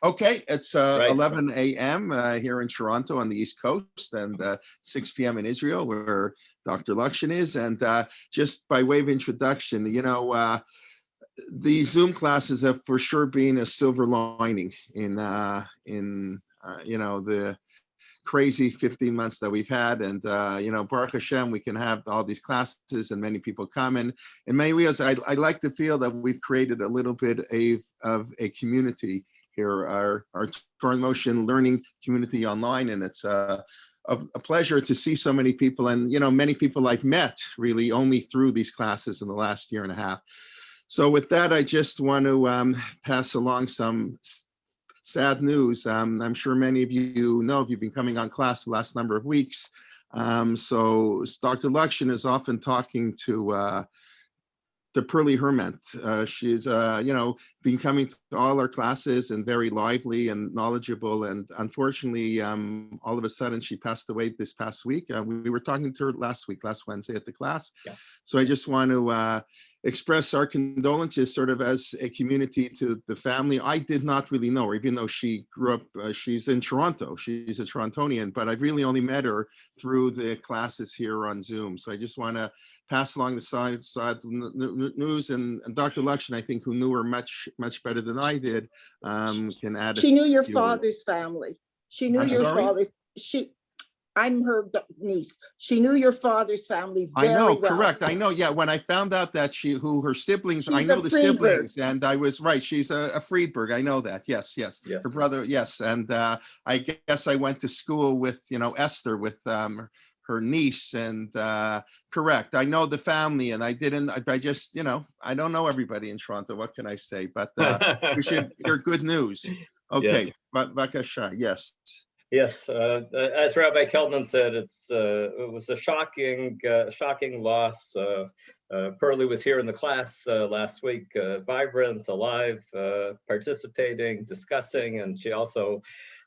Okay, it's Right. 11 a.m. Here in Toronto on the East Coast, and 6 p.m. in Israel, where Dr. Lockshin is. And just by way of introduction, the Zoom classes have for sure been a silver lining in the crazy 15 months that we've had. And, Baruch Hashem, we can have all these classes and many people come. And in many ways, I like to feel that we've created a little bit of a community here, our Torah in Motion learning community online. And it's a pleasure to see so many people. And, many people I've met really only through these classes in the last year and a half. So with that, I just want to pass along some sad news. I'm sure many of you know if you've been coming on class the last number of weeks. So Dr. Lockshin is often talking to Pearlie Herment. She's, been coming to all our classes and very lively and knowledgeable. And unfortunately, all of a sudden, she passed away this past week. We were talking to her last Wednesday at the class. Yeah. So I just want to express our condolences sort of as a community to the family. I did not really know her, even though she grew up, she's in Toronto. She's a Torontonian, but I've really only met her through the classes here on Zoom. So I just want to pass along the side news, and Dr. Lockshin, I think, who knew her much better than I did, can add. She knew your father's family. She knew your father. I'm her niece. She knew your father's family very well. I know, correct. I know, yeah. When I found out that who her siblings, I know the Friedberg. siblings, and I was right. She's a Friedberg. I know that. Yes. Her brother, yes. And I guess I went to school with, Esther, with her niece, and correct. I know the family, and I just, I don't know everybody in Toronto. What can I say? But we should hear good news. Okay, yes. Bakasha, yes. Yes, as Rabbi Kelman said, it was a shocking loss. Pearlie was here in the class last week, vibrant, alive, participating, discussing, and she also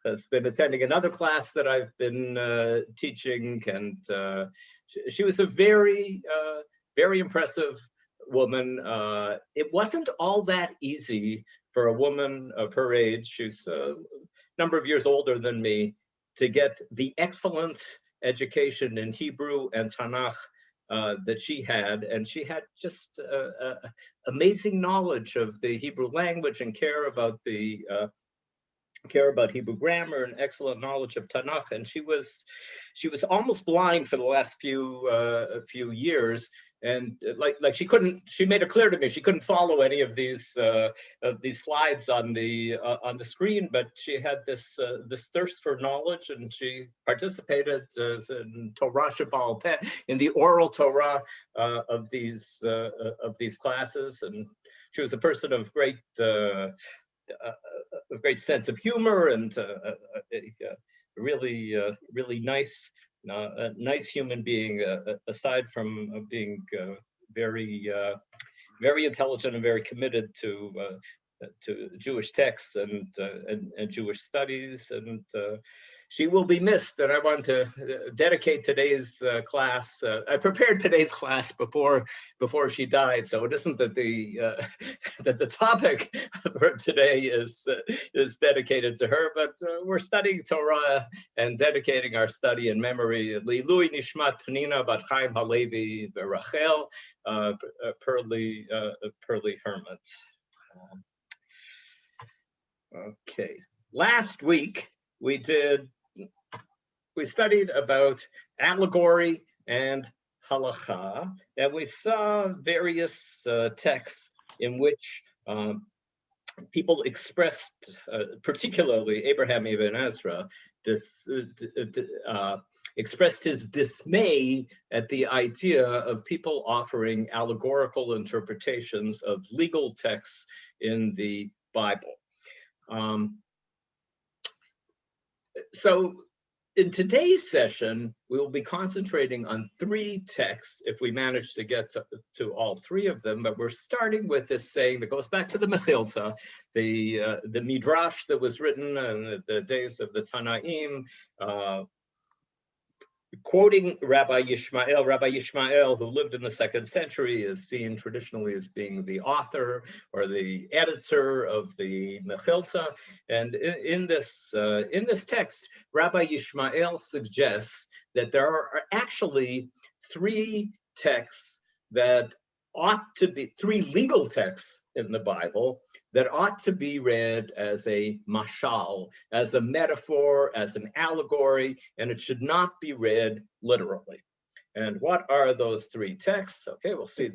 has been attending another class that I've been teaching. And she was a very, very impressive woman. It wasn't all that easy for a woman of her age. She's number of years older than me, to get the excellent education in Hebrew and Tanach that she had. And she had just amazing knowledge of the Hebrew language and care about Hebrew grammar and excellent knowledge of Tanakh. And she was almost blind for the last few years. And like she made it clear to me she couldn't follow any of these slides on the screen, but she had this thirst for knowledge, and she participated in Torah Shabbal Peh, in the oral Torah of these classes. And she was a person of great sense of humor, and really nice. A nice human being, aside from being very intelligent and very committed to Jewish texts and Jewish studies, and she will be missed. And I want to dedicate today's class. I prepared today's class before she died, so it isn't that the topic for today is dedicated to her, but we're studying Torah and dedicating our study in memory. L'ilui nishmat Penina bat Chaim Halevi Berachel, Pearlie Herment. Okay, last week we studied about allegory and halacha, and we saw various texts in which people expressed, particularly Abraham Ibn Ezra, expressed his dismay at the idea of people offering allegorical interpretations of legal texts in the Bible. So in today's session, we will be concentrating on 3 texts, if we manage to get to all 3 of them. But we're starting with this saying that goes back to the Mechilta, the Midrash that was written in the days of the Tanaim, quoting Rabbi Yishmael, who lived in the 2nd century, is seen traditionally as being the author or the editor of the Mechilta. And in this text, Rabbi Yishmael suggests that there are actually 3 texts that ought to be, 3 legal texts in the Bible that ought to be read as a mashal, as a metaphor, as an allegory, and it should not be read literally. And what are those 3 texts? Okay, we'll see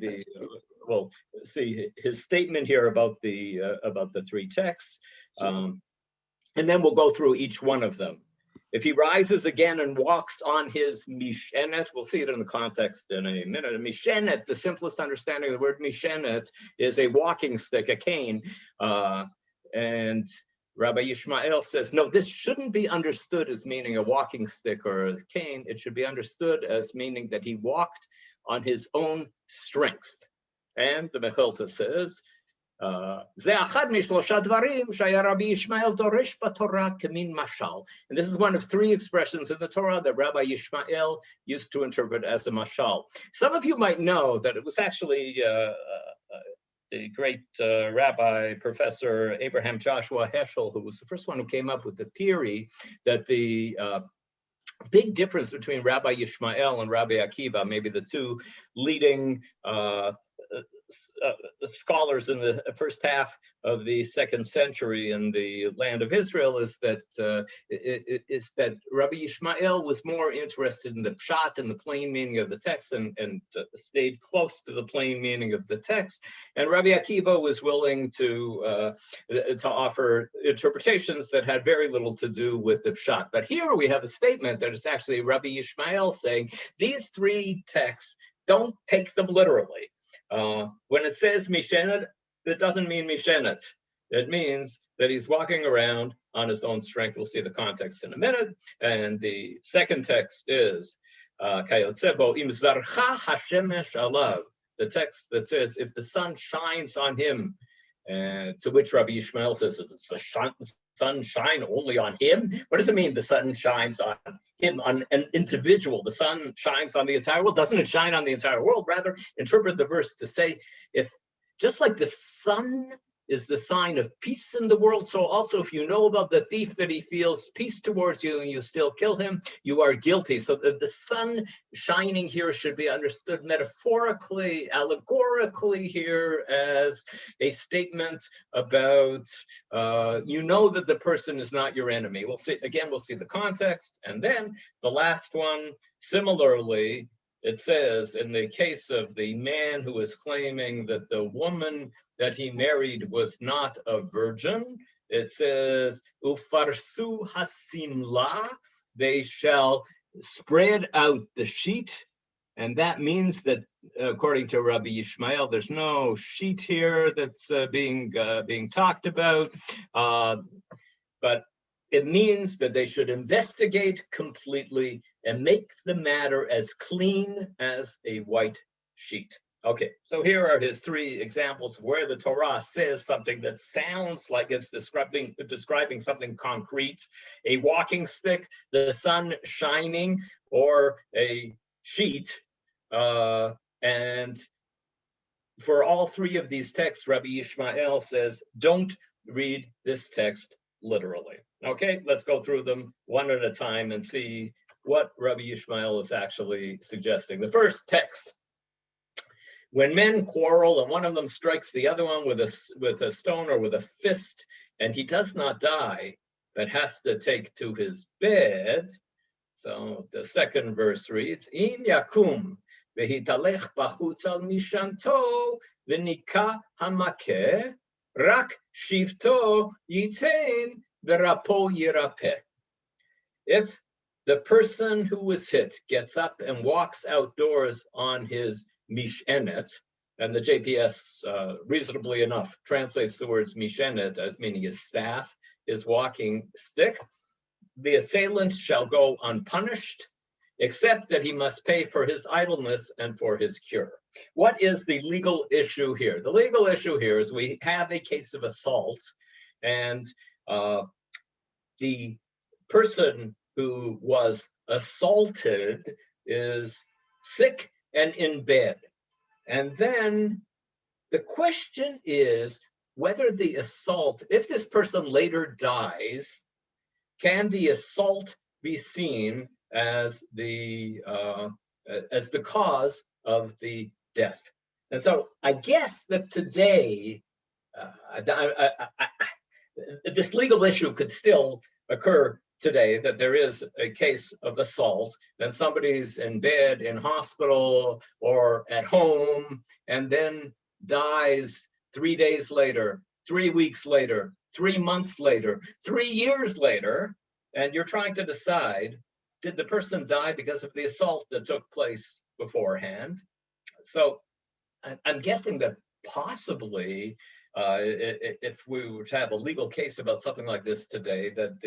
his statement here about the 3 texts, and then we'll go through each one of them. If he rises again and walks on his mishenet, we'll see it in the context in a minute. A mishenet, the simplest understanding of the word mishenet, is a walking stick, a cane. And Rabbi Yishmael says, no, this shouldn't be understood as meaning a walking stick or a cane. It should be understood as meaning that he walked on his own strength. And the Mechilta says, and this is one of 3 expressions in the Torah that Rabbi Yishmael used to interpret as a mashal. Some of you might know that it was actually the great rabbi, Professor Abraham Joshua Heschel, who was the first one who came up with the theory that the big difference between Rabbi Yishmael and Rabbi Akiva, maybe the 2 leading scholars in the first half of the 2nd century in the land of Israel, is that Rabbi Yishmael was more interested in the Pshat and the plain meaning of the text, and stayed close to the plain meaning of the text. And Rabbi Akiva was willing to offer interpretations that had very little to do with the Pshat. But here we have a statement that is actually Rabbi Yishmael saying these 3 texts, don't take them literally. When it says mishenet, it doesn't mean mishenet. It means that he's walking around on his own strength. We'll see the context in a minute. And the 2nd text is kayotzebo im zarcha hashemesh alav, the text that says, if the sun shines on him. And to which Rabbi Yishmael says, does the sun shine only on him? What does it mean the sun shines on him, on an individual? The sun shines on the entire world. Doesn't it shine on the entire world? Rather, interpret the verse to say, if just like the sun is the sign of peace in the world, so also if you know about the thief that he feels peace towards you and you still kill him, you are guilty. So the sun shining here should be understood metaphorically, allegorically here as a statement about, you know that the person is not your enemy. We'll see the context. And then the last one, similarly, it says in the case of the man who is claiming that the woman that he married was not a virgin, it says, Ufarsu hasimla, they shall spread out the sheet. And that means that, according to Rabbi Yishmael, there's no sheet here that's being talked about, but it means that they should investigate completely and make the matter as clean as a white sheet. Okay, so here are his 3 examples where the Torah says something that sounds like it's describing something concrete: a walking stick, the sun shining, or a sheet. And for all 3 of these texts, Rabbi Yishmael says, don't read this text literally. Okay, let's go through them one at a time and see what Rabbi Yishmael is actually suggesting. The first text: when men quarrel and one of them strikes the other one with a stone or with a fist, and he does not die, but has to take to his bed. So the 2nd verse reads, Im yakum vehitalech bachutz al mishanto v'nika hamakeh rak shivto yitain v'rapo yirapeh. If the person who was hit gets up and walks outdoors on his mishenet, and the JPS reasonably enough translates the words mishenet as meaning his staff, his walking stick, the assailant shall go unpunished, except that he must pay for his idleness and for his cure. What is the legal issue here? The legal issue here is we have a case of assault, and the person who was assaulted is sick and in bed. And then the question is whether the assault, if this person later dies, can the assault be seen as the cause of the death? And so I guess that today, this legal issue could still occur today, that there is a case of assault and somebody's in bed, in hospital, or at home, and then dies 3 days later, 3 weeks later, 3 months later, 3 years later, and you're trying to decide, did the person die because of the assault that took place beforehand? So I'm guessing that possibly, if we were to have a legal case about something like this today, that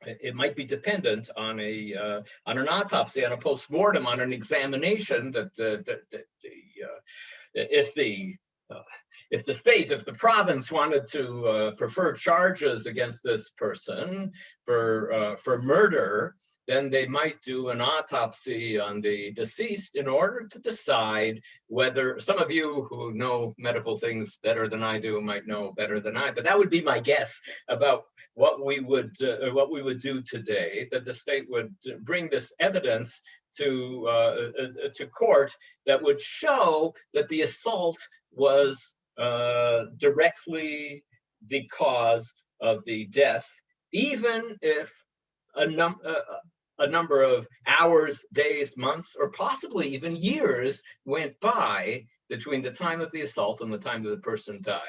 it might be dependent on an autopsy, on a post-mortem, on an examination. If the state, if the province wanted to prefer charges against this person for murder, then they might do an autopsy on the deceased in order to decide whether, some of you who know medical things better than I do might know better than I, but that would be my guess about what we would do today, that the state would bring this evidence to court that would show that the assault was directly the cause of the death, even if a number of hours, days, months, or possibly even years went by between the time of the assault and the time that the person died.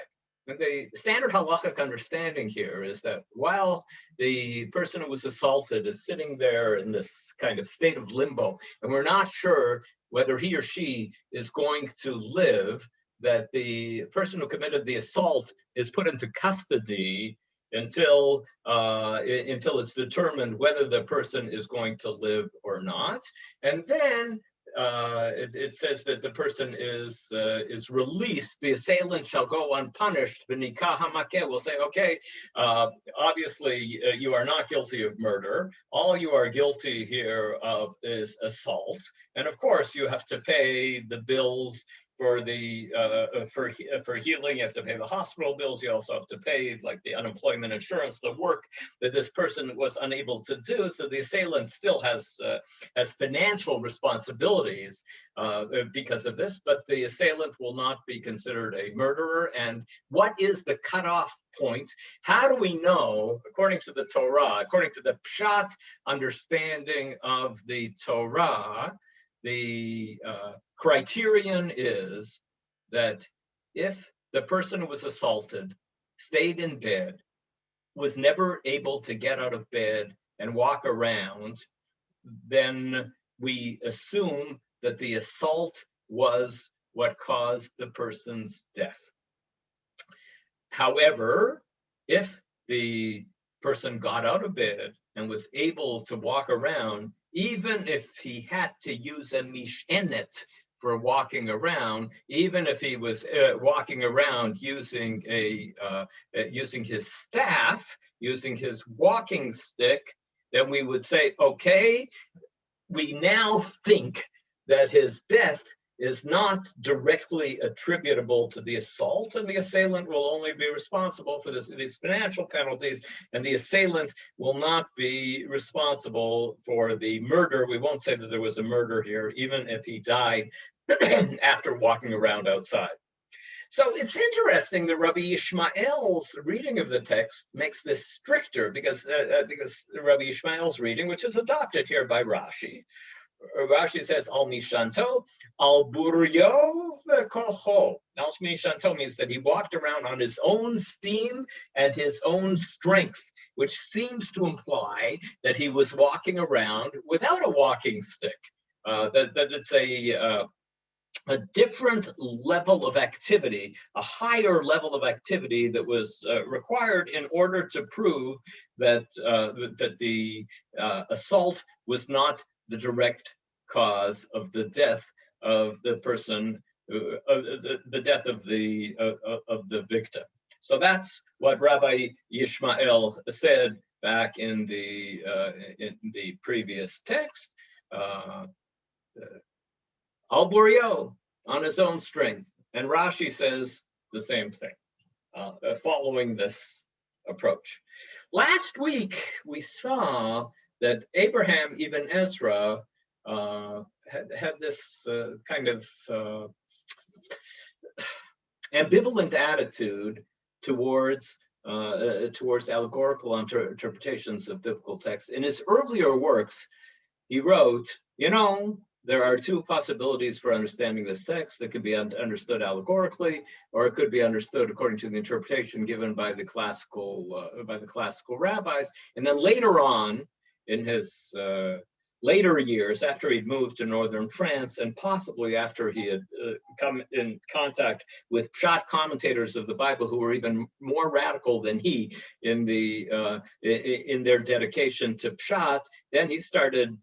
And the standard halachic understanding here is that while the person who was assaulted is sitting there in this kind of state of limbo, and we're not sure whether he or she is going to live, that the person who committed the assault is put into custody until it's determined whether the person is going to live or not. And then it says that the person is released. The assailant shall go unpunished. V'nikah hamakeh will say, okay, obviously you are not guilty of murder. All you are guilty here of is assault. And of course you have to pay the bills for the for healing. You have to pay the hospital bills. You also have to pay like the unemployment insurance, the work that this person was unable to do. So the assailant still has financial responsibilities because of this, but the assailant will not be considered a murderer. And what is the cutoff point? How do we know, according to the Torah, according to the Pshat understanding of the Torah, the criterion is that if the person who was assaulted stayed in bed, was never able to get out of bed and walk around, then we assume that the assault was what caused the person's death. However, if the person got out of bed and was able to walk around, even if he had to use a mishenet for walking around, even if he was walking around using using his staff, using his walking stick, then we would say, okay, we now think that his death is not directly attributable to the assault, and the assailant will only be responsible for these financial penalties, and the assailant will not be responsible for the murder. We won't say that there was a murder here, even if he died after walking around outside. So it's interesting that Rabbi Yishmael's reading of the text makes this stricter, because Rabbi Yishmael's reading, which is adopted here by Rashi, Rashi says, Al Mishanto, Al Buryo Kocho. Al Mishanto means that he walked around on his own steam and his own strength, which seems to imply that he was walking around without a walking stick. That it's a different level of activity, a higher level of activity that was required in order to prove that the assault was not the direct cause of the death of the person, the death of the victim. So that's what Rabbi Yishmael said back in the previous text. Al Burio on his own strength, and Rashi says the same thing, following this approach. Last week we saw that Abraham Ibn Ezra had this kind of ambivalent attitude towards allegorical interpretations of biblical texts. In his earlier works, he wrote, there are two possibilities for understanding this text that could be understood allegorically, or it could be understood according to the interpretation given by the classical rabbis. And then later on, in his later years, after he'd moved to northern France, and possibly after he had come in contact with Pshat commentators of the Bible who were even more radical than he in their dedication to Pshat, then he started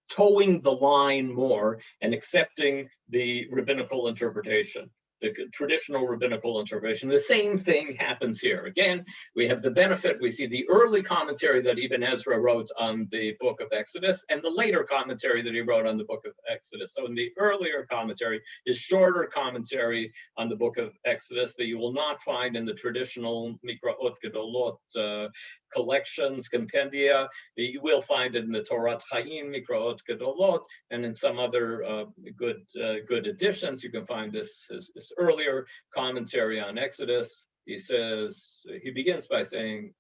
towing the line more and accepting the rabbinical interpretation, the traditional rabbinical interpretation. The same thing happens here. Again, we have the benefit, we see the early commentary that Ibn Ezra wrote on the book of Exodus and the later commentary that he wrote on the book of Exodus. So in the earlier commentary, his shorter commentary on the book of Exodus that you will not find in the traditional Mikraot Gedolot collections, compendia. You will find it in the Torah Chaim, Mikraot Gedolot, and in some other good editions. You can find this earlier commentary on Exodus. He begins by saying,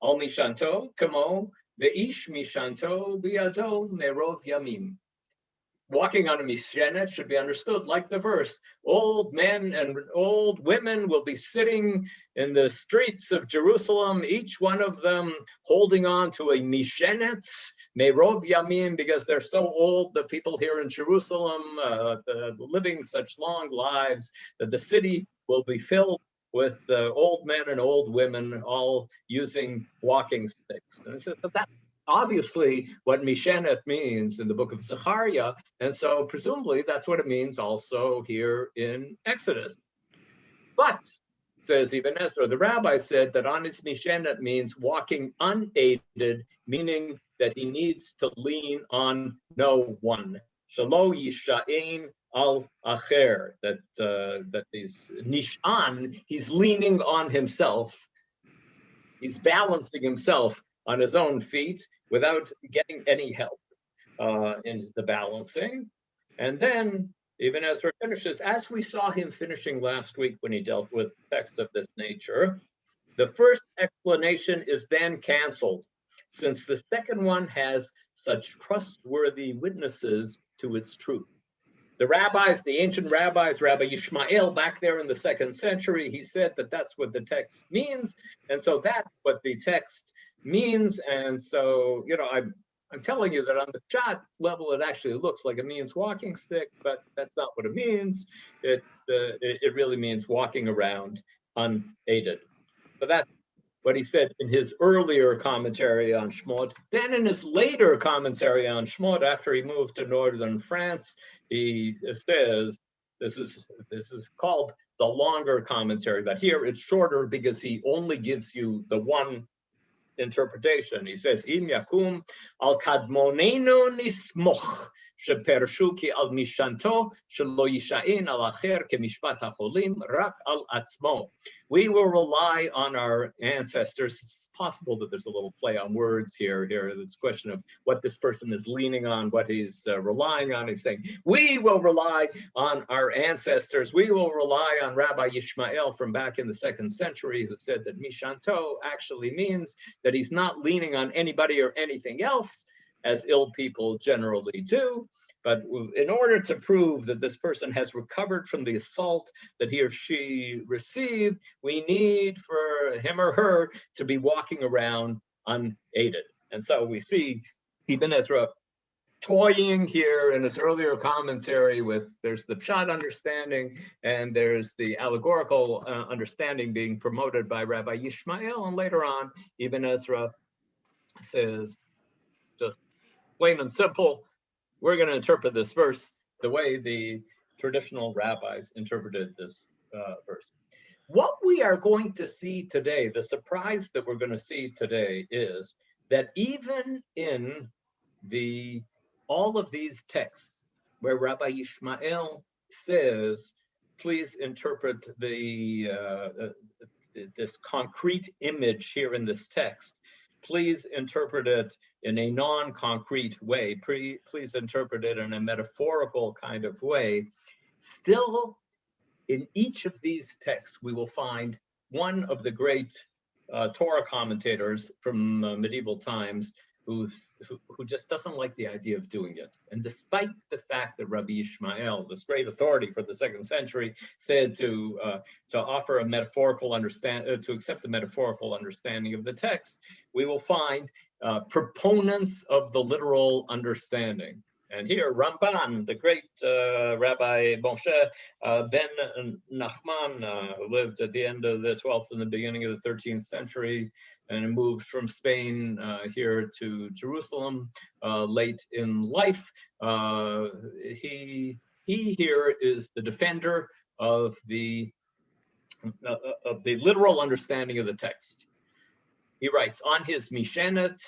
Al mishanto kamo ve'ish mishanto biado merov yamim. Walking on a mishenet should be understood like the verse, old men and old women will be sitting in the streets of Jerusalem, each one of them holding on to a mishenet, merov yamim, because they're so old, the people here in Jerusalem, living such long lives, that the city will be filled with old men and old women all using walking sticks. And so that obviously what mishenet means in the book of Zechariah, and so presumably that's what it means also here in Exodus. But, says Ibn Ezra, the rabbi said that on his mishenet means walking unaided, meaning that he needs to lean on no one. Shalo yisha'ein al acher, that is nishan, he's leaning on himself, he's balancing himself on his own feet without getting any help in the balancing. And then Ibn Ezra finishes, as we saw him finishing last week when he dealt with text of this nature, the first explanation is then canceled, since the second one has such trustworthy witnesses to its truth. The rabbis, the ancient rabbis, Rabbi Yishmael, back there in the 2nd century, he said that that's what the text means. And so that's what the text means. And so, I'm telling you that on the Pshat level, it actually looks like it means walking stick, but that's not what it means. It really means walking around unaided. But that's what he said in his earlier commentary on Shmot. Then in his later commentary on Shmot, after he moved to northern France, he says, this is called the longer commentary, but here it's shorter because he only gives you the one interpretation. He says, Im yakum al kadmonenu nismoch shepershu ki al mishanto shelo yisha'in al acher kemishpat hacholim rak al atzmo. We will rely on our ancestors. It's possible that there's a little play on words here. It's a question of what this person is leaning on, what he's relying on. He's saying, we will rely on our ancestors. We will rely on Rabbi Yishmael from back in the 2nd century, who said that mishanto actually means that he's not leaning on anybody or anything else, as ill people generally do. But in order to prove that this person has recovered from the assault that he or she received, we need for him or her to be walking around unaided. And so we see Ibn Ezra toying here in his earlier commentary with, there's the Pshat understanding and there's the allegorical understanding being promoted by Rabbi Yishmael. And later on, Ibn Ezra says, just plain and simple, we're going to interpret this verse the way the traditional rabbis interpreted this verse. What we are going to see today, the surprise that we're going to see today, is that even in all of these texts where Rabbi Yishmael says, please interpret this concrete image here in this text, please interpret it in a non-concrete way, please interpret it in a metaphorical kind of way, still in each of these texts we will find one of the great Torah commentators from medieval times who just doesn't like the idea of doing it. And despite the fact that Rabbi Yishmael, this great authority for the 2nd century, said to offer a metaphorical understanding, to accept the metaphorical understanding of the text, we will find proponents of the literal understanding. And here, Ramban, the great Rabbi Moshe ben Nachman, lived at the end of the 12th and the beginning of the 13th century, and moved from Spain here to Jerusalem late in life. He here is the defender of the literal understanding of the text. He writes on his Mishenet,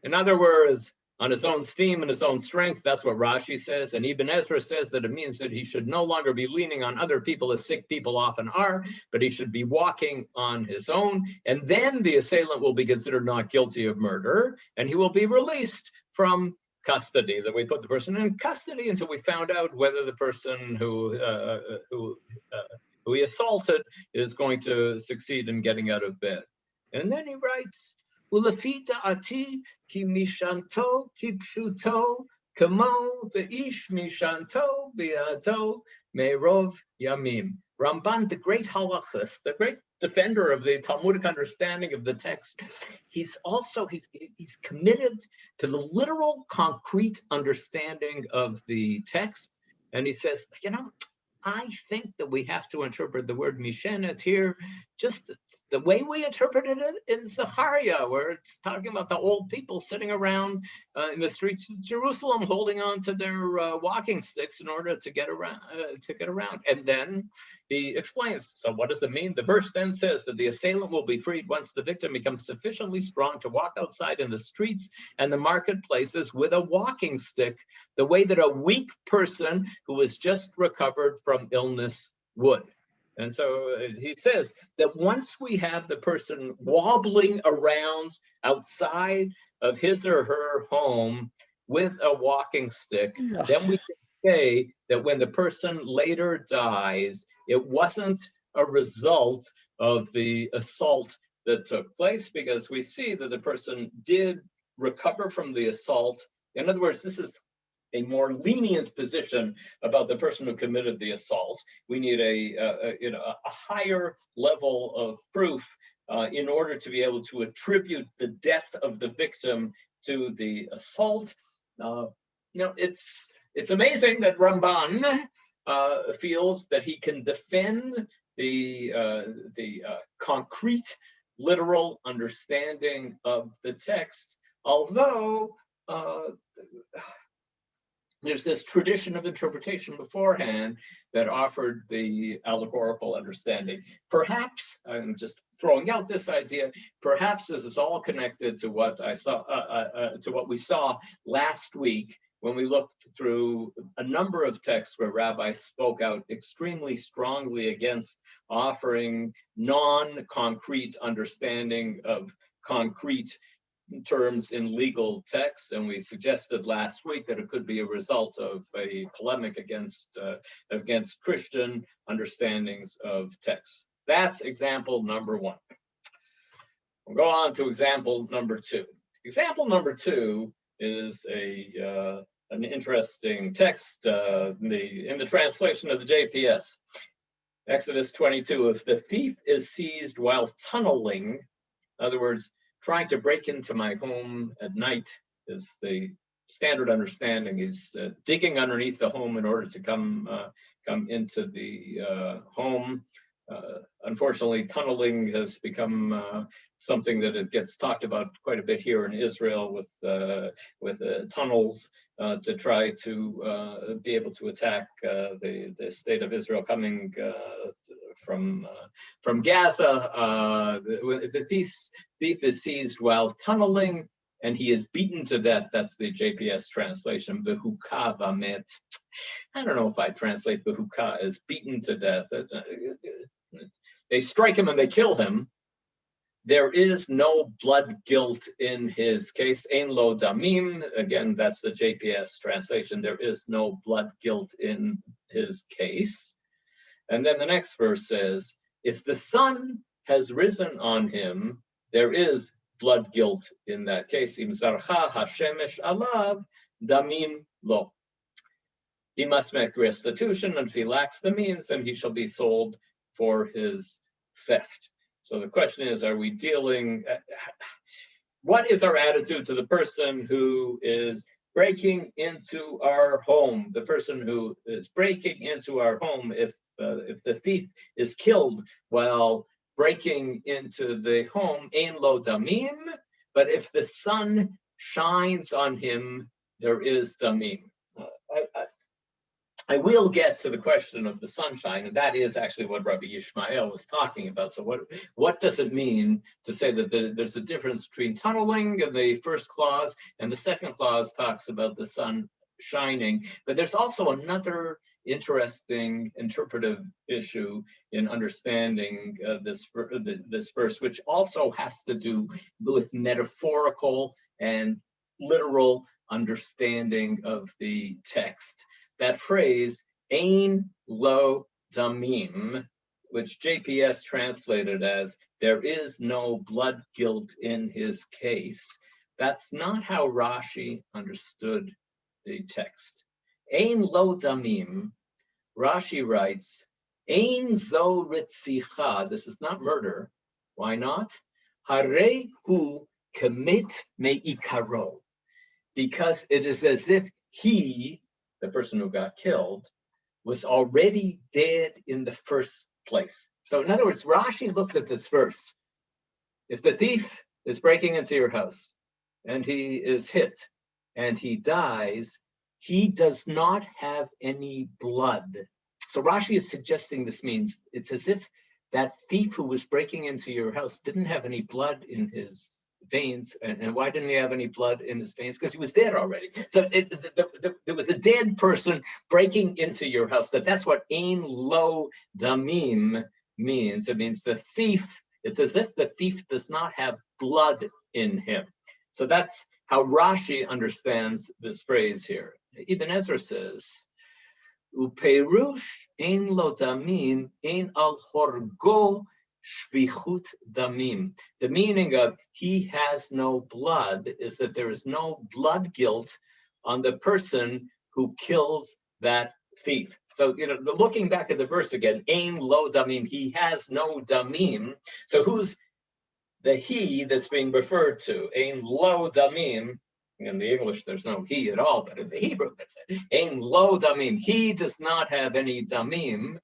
in other words, on his own steam and his own strength. That's what Rashi says. And Ibn Ezra says that it means that he should no longer be leaning on other people as sick people often are, but he should be walking on his own. And then the assailant will be considered not guilty of murder, and he will be released from custody, that we put the person in custody until we found out whether the person who he assaulted is going to succeed in getting out of bed. And then he writes, Ulefi da'ati ki mishanto ki pshuto kamo ve'ish mishanto bi'ado me'rov yamim. Ramban, the great halachist, the great defender of the Talmudic understanding of the text, he's committed to the literal, concrete understanding of the text. And he says, I think that we have to interpret the word mishenet here just the way we interpreted it in Zechariah, where it's talking about the old people sitting around in the streets of Jerusalem, holding on to their walking sticks in order to get around. And then he explains, so what does it mean? The verse then says that the assailant will be freed once the victim becomes sufficiently strong to walk outside in the streets and the marketplaces with a walking stick, the way that a weak person who has just recovered from illness would. And so he says that once we have the person wobbling around outside of his or her home with a walking stick, then we can say that when the person later dies, it wasn't a result of the assault that took place, because we see that the person did recover from the assault. In other words, this is a more lenient position about the person who committed the assault. We need a higher level of proof in order to be able to attribute the death of the victim to the assault. It's amazing that Ramban feels that he can defend the concrete, literal understanding of the text, although there's this tradition of interpretation beforehand that offered the allegorical understanding. Perhaps, I'm just throwing out this idea, perhaps this is all connected to what we saw last week when we looked through a number of texts where rabbis spoke out extremely strongly against offering non-concrete understanding of concrete terms in legal texts, and we suggested last week that it could be a result of a polemic against Christian understandings of texts. That's example number one. We'll go on to example number two. Example number two is an interesting text in the translation of the JPS. Exodus 22, if the thief is seized while tunneling, in other words, trying to break into my home at night is the standard understanding. He's digging underneath the home in order to come into the home. Unfortunately, tunneling has become something that it gets talked about quite a bit here in Israel with tunnels to try to be able to attack the state of Israel coming from Gaza. If the thief is seized while tunneling and he is beaten to death, that's the JPS translation. V'huka vamet. I don't know if I translate v'huka as beaten to death. They strike him and they kill him. There is no blood guilt in his case. Ein lo damim. Again, that's the JPS translation. There is no blood guilt in his case. And then the next verse says, if the sun has risen on him, there is blood guilt in that case. Im zarcha hashemesh alav damim lo. He must make restitution, and if he lacks the means, then he shall be sold for his theft. So the question is, are we dealing, what is our attitude to the person who is breaking into our home? The person who is breaking into our home, if the thief is killed while breaking into the home, ein lo damim, but if the sun shines on him, there is damim. I will get to the question of the sunshine, and that is actually what Rabbi Yishmael was talking about. So what does it mean to say that there's a difference between tunneling in the first clause, and the second clause talks about the sun shining? But there's also another interesting interpretive issue in understanding this verse, which also has to do with metaphorical and literal understanding of the text. That phrase, ein lo damim, which JPS translated as, there is no blood guilt in his case, that's not how Rashi understood the text. Ein lo damim, Rashi writes, ein zo ritzicha, this is not murder. Why not? Harei hu commit me'ikaro, because it is as if he, the person who got killed, was already dead in the first place. So in other words, Rashi looks at this verse. If the thief is breaking into your house and he is hit and he dies, he does not have any blood. So Rashi is suggesting this means it's as if that thief who was breaking into your house didn't have any blood in his veins. And why didn't he have any blood in his veins? Because he was dead already. So there was a dead person breaking into your house. That's what ein lo damim means. It means the thief, it's as if the thief does not have blood in him. So that's how Rashi understands this phrase here. Ibn Ezra says, Uperush ein lo damim ein al horgo shvichut damim. The meaning of he has no blood is that there is no blood guilt on the person who kills that thief. So, looking back at the verse again, ein lo damim, he has no damim. So who's the he that's being referred to? Ein lo damim. In the English, there's no he at all, but in the Hebrew, there's ein lo damim. He does not have any damim.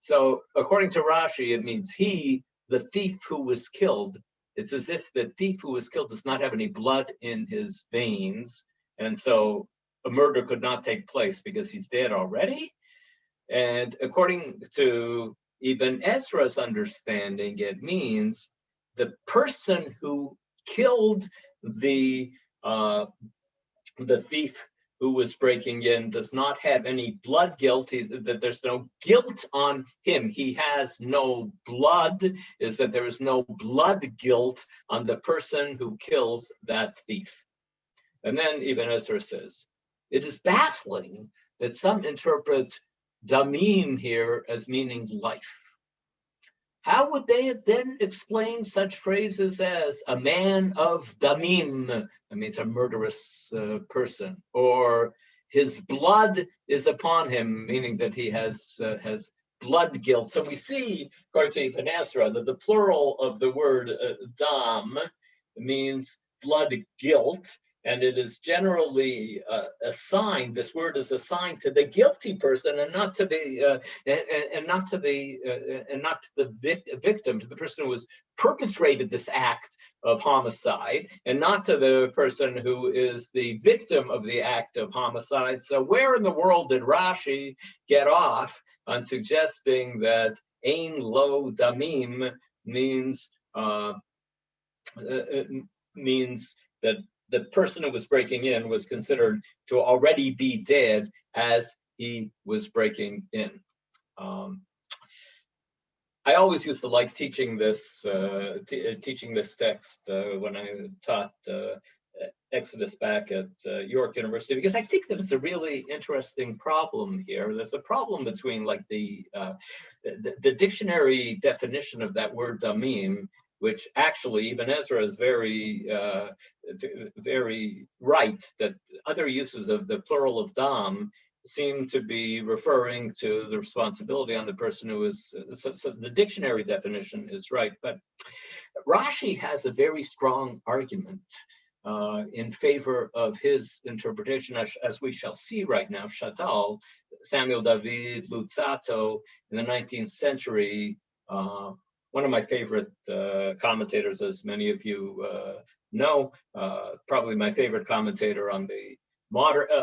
So according to Rashi, it means he, the thief who was killed, it's as if the thief who was killed does not have any blood in his veins. And so a murder could not take place because he's dead already. And according to Ibn Ezra's understanding, it means the person who killed the thief who was breaking in does not have any blood guilt, that there's no guilt on him. He has no blood, is that there is no blood guilt on the person who kills that thief. And then Ibn Ezra says, it is baffling that some interpret damim here as meaning life. How would they have then explained such phrases as a man of damim, that means a murderous person, or his blood is upon him, meaning that he has blood guilt. So we see, according to Ibn Ezra, that the plural of the word dam means blood guilt, and it is generally assigned. This word is assigned to the guilty person, and not to the victim, to the person who has perpetrated this act of homicide, and not to the person who is the victim of the act of homicide. So where in the world did Rashi get off on suggesting that ein lo damim means that the person who was breaking in was considered to already be dead as he was breaking in? I always used to like teaching this text when I taught Exodus back at York University, because I think that it's a really interesting problem here. There's a problem between like the dictionary definition of that word damim, which actually Ibn Ezra is very right, that other uses of the plural of dam seem to be referring to the responsibility on the person who is, so the dictionary definition is right, but Rashi has a very strong argument in favor of his interpretation, as we shall see right now. Shadal, Samuel David Luzzatto, in the 19th century, one of my favorite commentators, as many of you know, probably my favorite commentator on the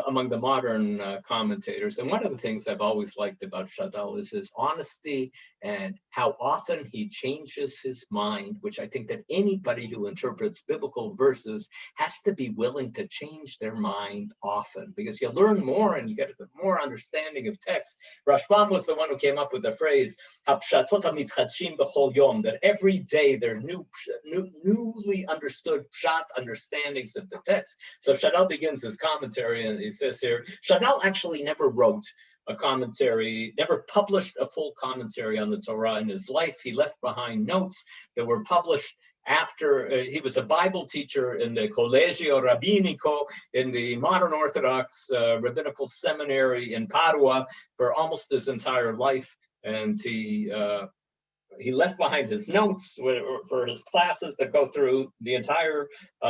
among the modern commentators. And one of the things I've always liked about Shadal is his honesty and how often he changes his mind, which I think that anybody who interprets biblical verses has to be willing to change their mind often, because you learn more and you get a more understanding of text. Rashbam was the one who came up with the phrase, that every day there are newly understood Pshat understandings of the text. So Shadal begins his commentary, and he says here, Shadal actually never wrote a commentary, never published a full commentary on the Torah in his life. He left behind notes that were published after he was a Bible teacher in the Collegio Rabbinico, in the modern Orthodox rabbinical seminary in Padua for almost his entire life. And he left behind his notes for his classes that go through the entire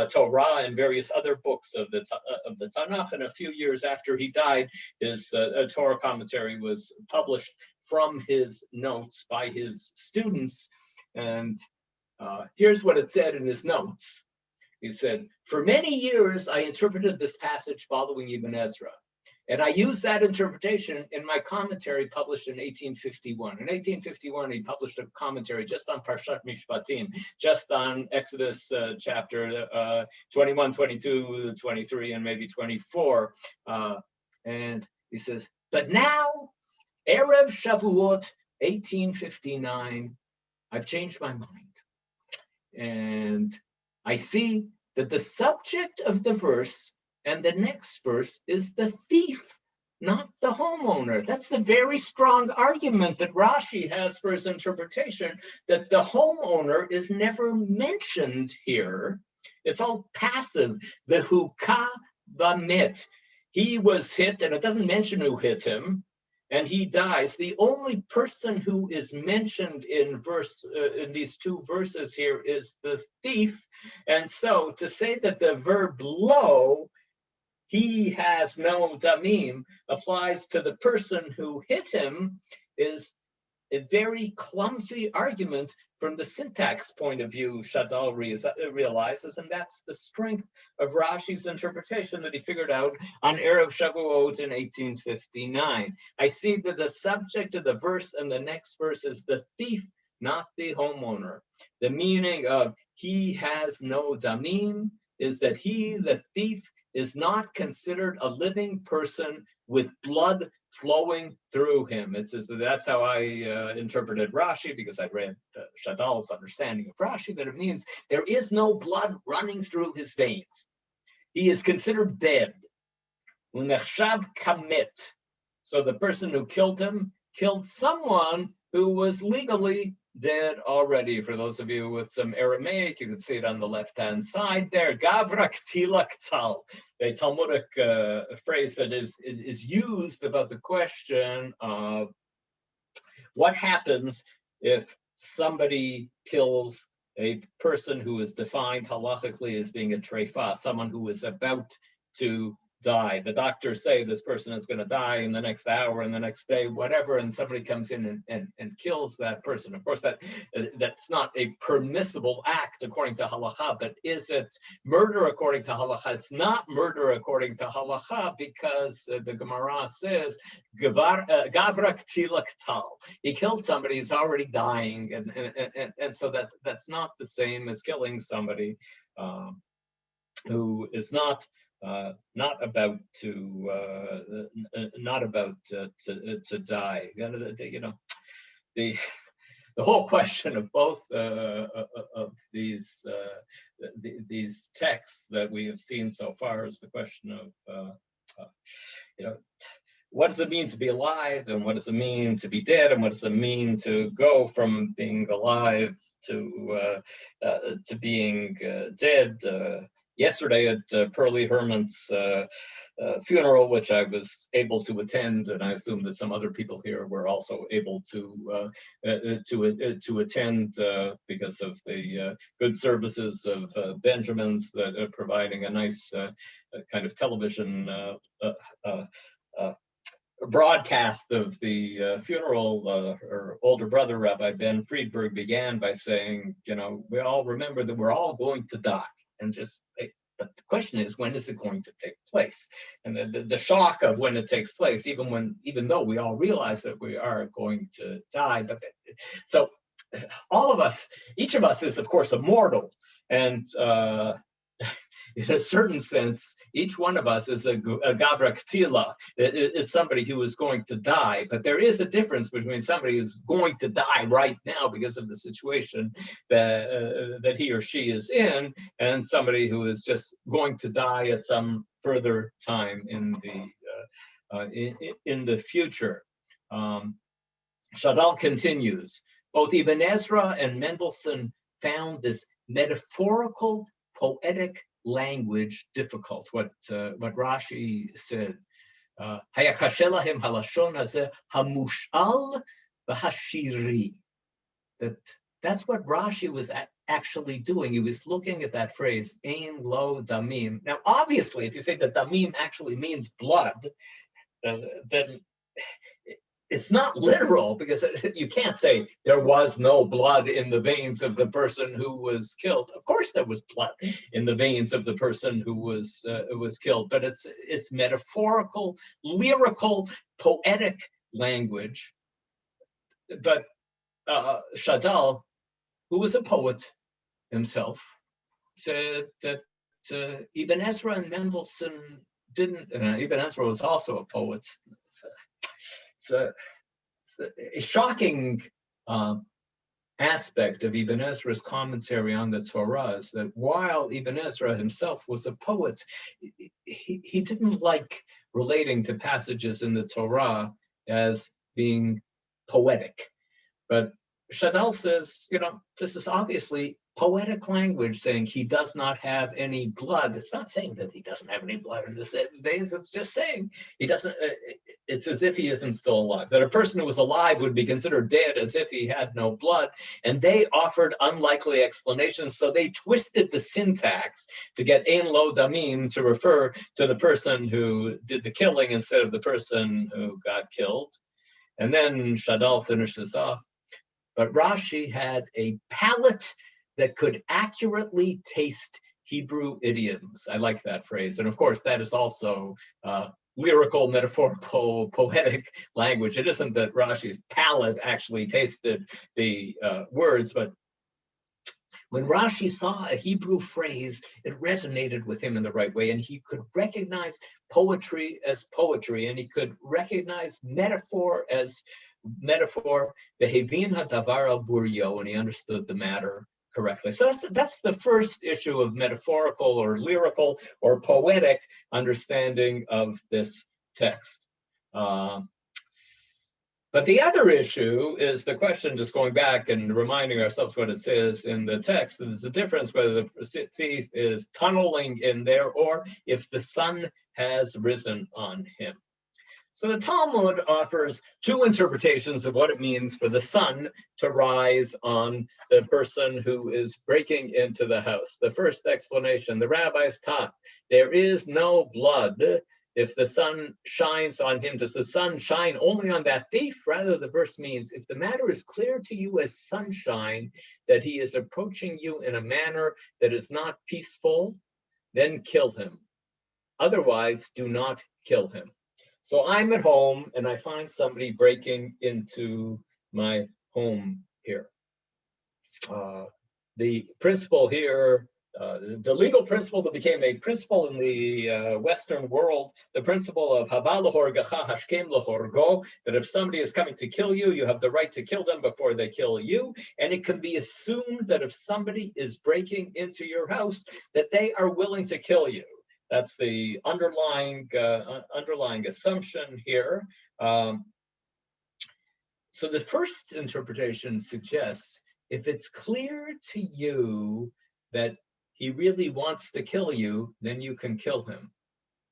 Torah and various other books of the Tanach. And a few years after he died, his Torah commentary was published from his notes by his students. And here's what it said in his notes. He said, "For many years, I interpreted this passage following Ibn Ezra. And I used that interpretation in my commentary published in 1851. In 1851, he published a commentary just on Parshat Mishpatim, just on Exodus chapter 21, 22, 23, and maybe 24. And he says, but now, Erev Shavuot, 1859, I've changed my mind. And I see that the subject of the verse and the next verse is the thief, not the homeowner." That's the very strong argument that Rashi has for his interpretation, that the homeowner is never mentioned here. It's all passive. The hukah v'met. He was hit, and it doesn't mention who hit him, and he dies. The only person who is mentioned in these two verses here is the thief. And so to say that the verb lo, he has no damim, applies to the person who hit him, is a very clumsy argument from the syntax point of view, Shadal realizes, and that's the strength of Rashi's interpretation that he figured out on Erev Shavuot in 1859. I see that the subject of the verse and the next verse is the thief, not the homeowner. The meaning of he has no damim is that he, the thief, is not considered a living person with blood flowing through him. That's how I interpreted Rashi, because I read Shadal's understanding of Rashi, that it means there is no blood running through his veins. He is considered dead. Unechshav kamet. So the person who killed him killed someone who was legally dead already. For those of you with some Aramaic, you can see it on the left-hand side there. Gavra ktila ktal, a Talmudic phrase that is used about the question of what happens if somebody kills a person who is defined halachically as being a treifa, someone who is about to die. The doctors say this person is going to die in the next hour, in the next day, whatever, and somebody comes in and kills that person. Of course, that's not a permissible act according to halacha, but is it murder according to halacha? It's not murder according to halacha because the Gemara says, Gavra ktila ktal. He killed somebody who's already dying, and so that's not the same as killing somebody who is not about to die. The whole question of both of these texts that we have seen so far is the question of what does it mean to be alive, and what does it mean to be dead, and what does it mean to go from being alive to being dead. Yesterday at Pearlie Herman's funeral, which I was able to attend, and I assume that some other people here were also able to attend because of the good services of Benjamin's that are providing a nice kind of television broadcast of the funeral. Her older brother, Rabbi Ben Friedberg, began by saying, we all remember that we're all going to die. And but the question is, when is it going to take place? And the shock of when it takes place, even though we all realize that we are going to die. So all of us, each of us is, of course, immortal. And in a certain sense, each one of us is a gavra ktila, is somebody who is going to die. But there is a difference between somebody who's going to die right now because of the situation that he or she is in, and somebody who is just going to die at some further time in the future. Shadal continues. Both Ibn Ezra and Mendelssohn found this metaphorical, poetic language difficult. What Rashi said, hayakashelahem halashon hazeh hamushal v'hashiri. That's what Rashi was actually doing. He was looking at that phrase, ein lo damim. Now, obviously, if you say that damim actually means blood, then it's not literal, because you can't say there was no blood in the veins of the person who was killed. Of course there was blood in the veins of the person who was killed, but it's metaphorical, lyrical, poetic language. But Shadal, who was a poet himself, said that Ibn Ezra and Mendelssohn didn't. Ibn Ezra was also a poet. It's a shocking aspect of Ibn Ezra's commentary on the Torah is that while Ibn Ezra himself was a poet, he didn't like relating to passages in the Torah as being poetic. But Shadal says, this is obviously poetic language, saying he does not have any blood. It's not saying that he doesn't have any blood in the veins. It's just saying he doesn't. It's as if he isn't still alive. That a person who was alive would be considered dead as if he had no blood. And they offered unlikely explanations. So they twisted the syntax to get ein lo damim to refer to the person who did the killing instead of the person who got killed. And then Shadal finishes off. But Rashi had a palate that could accurately taste Hebrew idioms. I like that phrase. And of course, that is also lyrical, metaphorical, poetic language. It isn't that Rashi's palate actually tasted the words, but when Rashi saw a Hebrew phrase, it resonated with him in the right way, and he could recognize poetry as poetry, and he could recognize metaphor as metaphor, v'hevin hadavar al buryo, and he understood the matter correctly. So that's the first issue of metaphorical or lyrical or poetic understanding of this text. But the other issue is the question, just going back and reminding ourselves what it says in the text. There's a difference whether the thief is tunneling in there or if the sun has risen on him. So the Talmud offers two interpretations of what it means for the sun to rise on the person who is breaking into the house. The first explanation, the rabbis taught, there is no blood. If the sun shines on him, does the sun shine only on that thief? Rather, the verse means, if the matter is clear to you as sunshine, that he is approaching you in a manner that is not peaceful, then kill him. Otherwise, do not kill him. So I'm at home and I find somebody breaking into my home here. The principle here, the legal principle that became a principle in the Western world, the principle of haba l'horgecha hashkem l'horgo, that if somebody is coming to kill you, you have the right to kill them before they kill you. And it can be assumed that if somebody is breaking into your house, that they are willing to kill you. That's the underlying assumption here. So the first interpretation suggests if it's clear to you that he really wants to kill you, then you can kill him.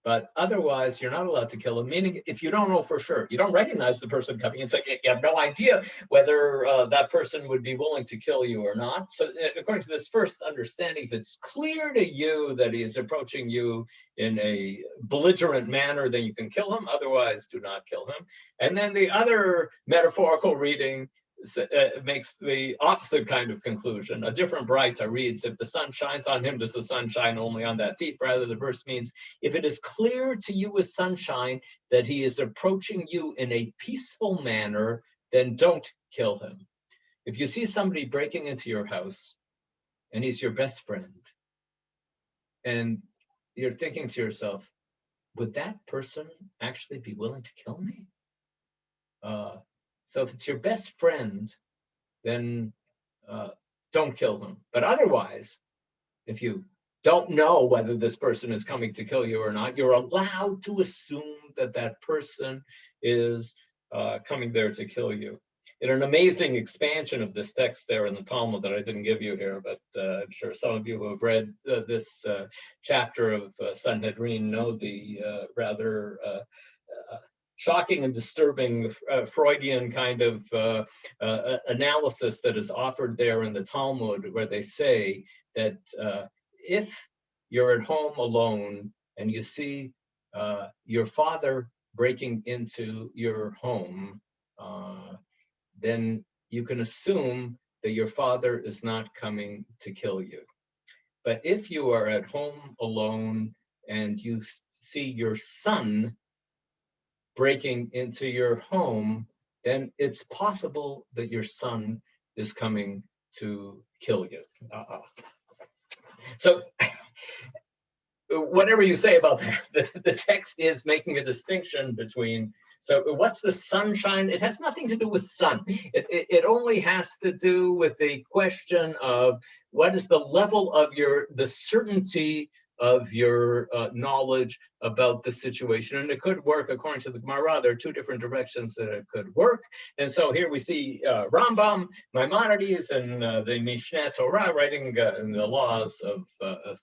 But otherwise, you're not allowed to kill him, meaning if you don't know for sure, you don't recognize the person coming in, so you have no idea whether that person would be willing to kill you or not. So according to this first understanding, if it's clear to you that he is approaching you in a belligerent manner, then you can kill him. Otherwise, do not kill him. And then the other metaphorical reading makes the opposite kind of conclusion. A different Braita reads, if the sun shines on him, does the sun shine only on that thief? Rather, the verse means, if it is clear to you as sunshine that he is approaching you in a peaceful manner, then don't kill him. If you see somebody breaking into your house and he's your best friend, and you're thinking to yourself, would that person actually be willing to kill me? So if it's your best friend, then don't kill them. But otherwise, if you don't know whether this person is coming to kill you or not, you're allowed to assume that that person is coming there to kill you. In an amazing expansion of this text there in the Talmud that I didn't give you here, but I'm sure some of you who have read this chapter of Sanhedrin know the rather shocking and disturbing Freudian kind of analysis that is offered there in the Talmud, where they say that if you're at home alone and you see your father breaking into your home, then you can assume that your father is not coming to kill you. But if you are at home alone and you see your son breaking into your home, then it's possible that your son is coming to kill you. So whatever you say about that, the text is making a distinction between, so what's the sunshine? It has nothing to do with sun. It only has to do with the question of what is the level of the certainty of your knowledge about the situation. And it could work, according to the Gemara, there are two different directions that it could work. And so here we see Rambam, Maimonides, and the Mishneh Torah writing in the laws of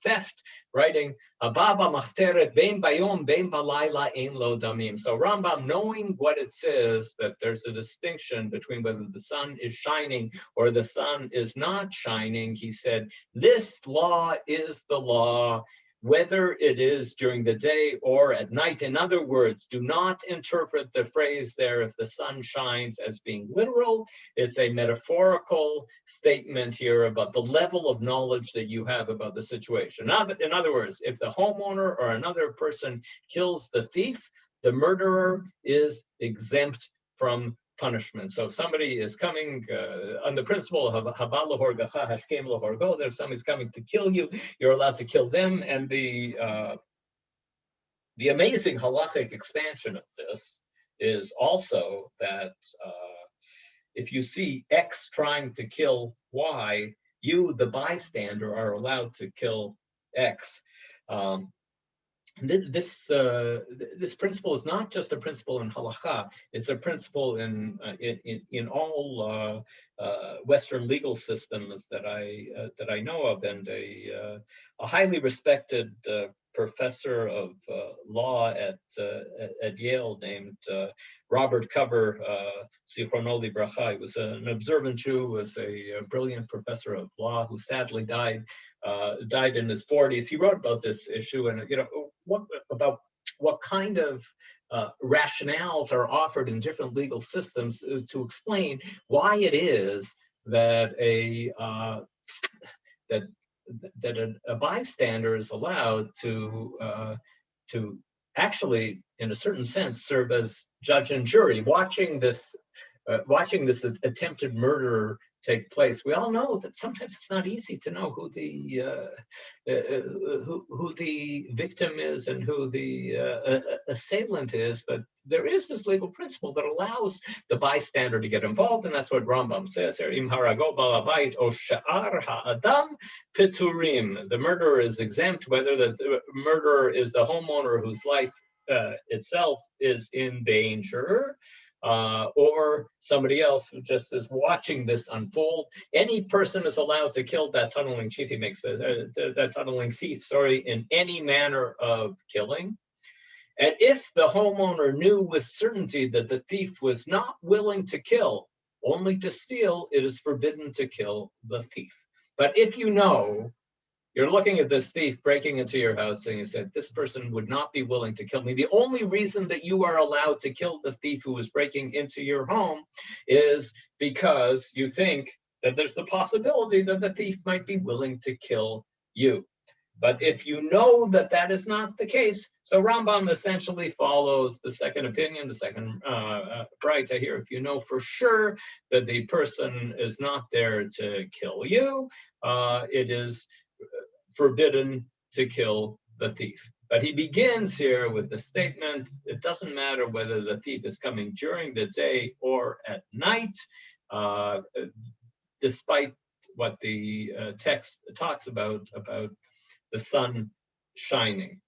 theft, writing, Ababa machteret bein bayom bein balayla ein lo damim. So Rambam, knowing what it says, that there's a distinction between whether the sun is shining or the sun is not shining, he said, this law is the law, whether it is during the day or at night. In other words, do not interpret the phrase there, if the sun shines, as being literal. It's a metaphorical statement here about the level of knowledge that you have about the situation. In other words, if the homeowner or another person kills the thief, the murderer is exempt from punishment. So if somebody is coming on the principle of haba l'horgecha hashkem l'horgo, that if somebody's coming to kill you, you're allowed to kill them. And the amazing halachic expansion of this is also that if you see X trying to kill Y, you, the bystander, are allowed to kill X. This principle is not just a principle in halacha; it's a principle in all Western legal systems that I know of, and a highly respected professor of law at Yale named Robert Cover, Zichrono Livracha. He was an observant Jew, was a brilliant professor of law who sadly died in his 40s. He wrote about this issue and what kind of rationales are offered in different legal systems to explain why it is that a bystander is allowed to actually, in a certain sense, serve as judge and jury, watching this attempted murder take place. We all know that sometimes it's not easy to know who the victim is and who the assailant is, but there is this legal principle that allows the bystander to get involved, and that's what Rambam says here. Im harago balabait o sha'ar ha'adam piturim. The murderer is exempt, whether the murderer is the homeowner whose life itself is in danger, or somebody else who just is watching this unfold. Any person is allowed to kill that tunneling chief, he makes that tunneling thief, in any manner of killing. And if the homeowner knew with certainty that the thief was not willing to kill, only to steal, it is forbidden to kill the thief. But if you know, you're looking at this thief breaking into your house and you said, this person would not be willing to kill me. The only reason that you are allowed to kill the thief who is breaking into your home is because you think that there's the possibility that the thief might be willing to kill you. But if you know that that is not the case, so Rambam essentially follows the second opinion, the second braita here. If you know for sure that the person is not there to kill you, it is forbidden to kill the thief. But he begins here with the statement, it doesn't matter whether the thief is coming during the day or at night, despite what the text talks about the sun shining.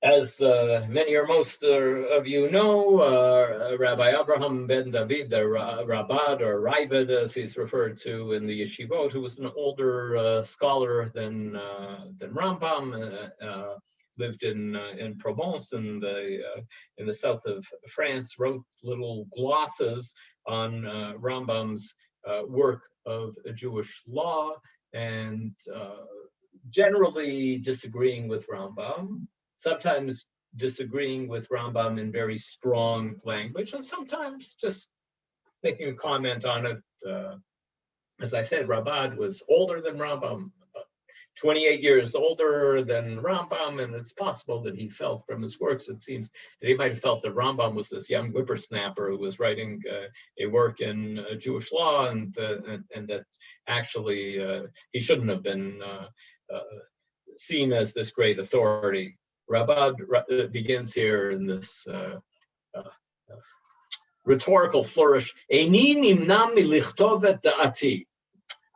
As many or most of you know, Rabbi Abraham ben David, the Rabbad or Ravid, as he's referred to in the yeshivot, who was an older scholar than Rambam, lived in Provence in the south of France, wrote little glosses on Rambam's work of Jewish law, and generally disagreeing with Rambam, sometimes disagreeing with Rambam in very strong language, and sometimes just making a comment on it. As I said, Rabbad was older than Rambam, 28 years older than Rambam, and it's possible that he felt from his works, it seems that he might have felt that Rambam was this young whippersnapper who was writing a work in Jewish law, and that actually he shouldn't have been seen as this great authority. Rabbad begins here in this rhetorical flourish.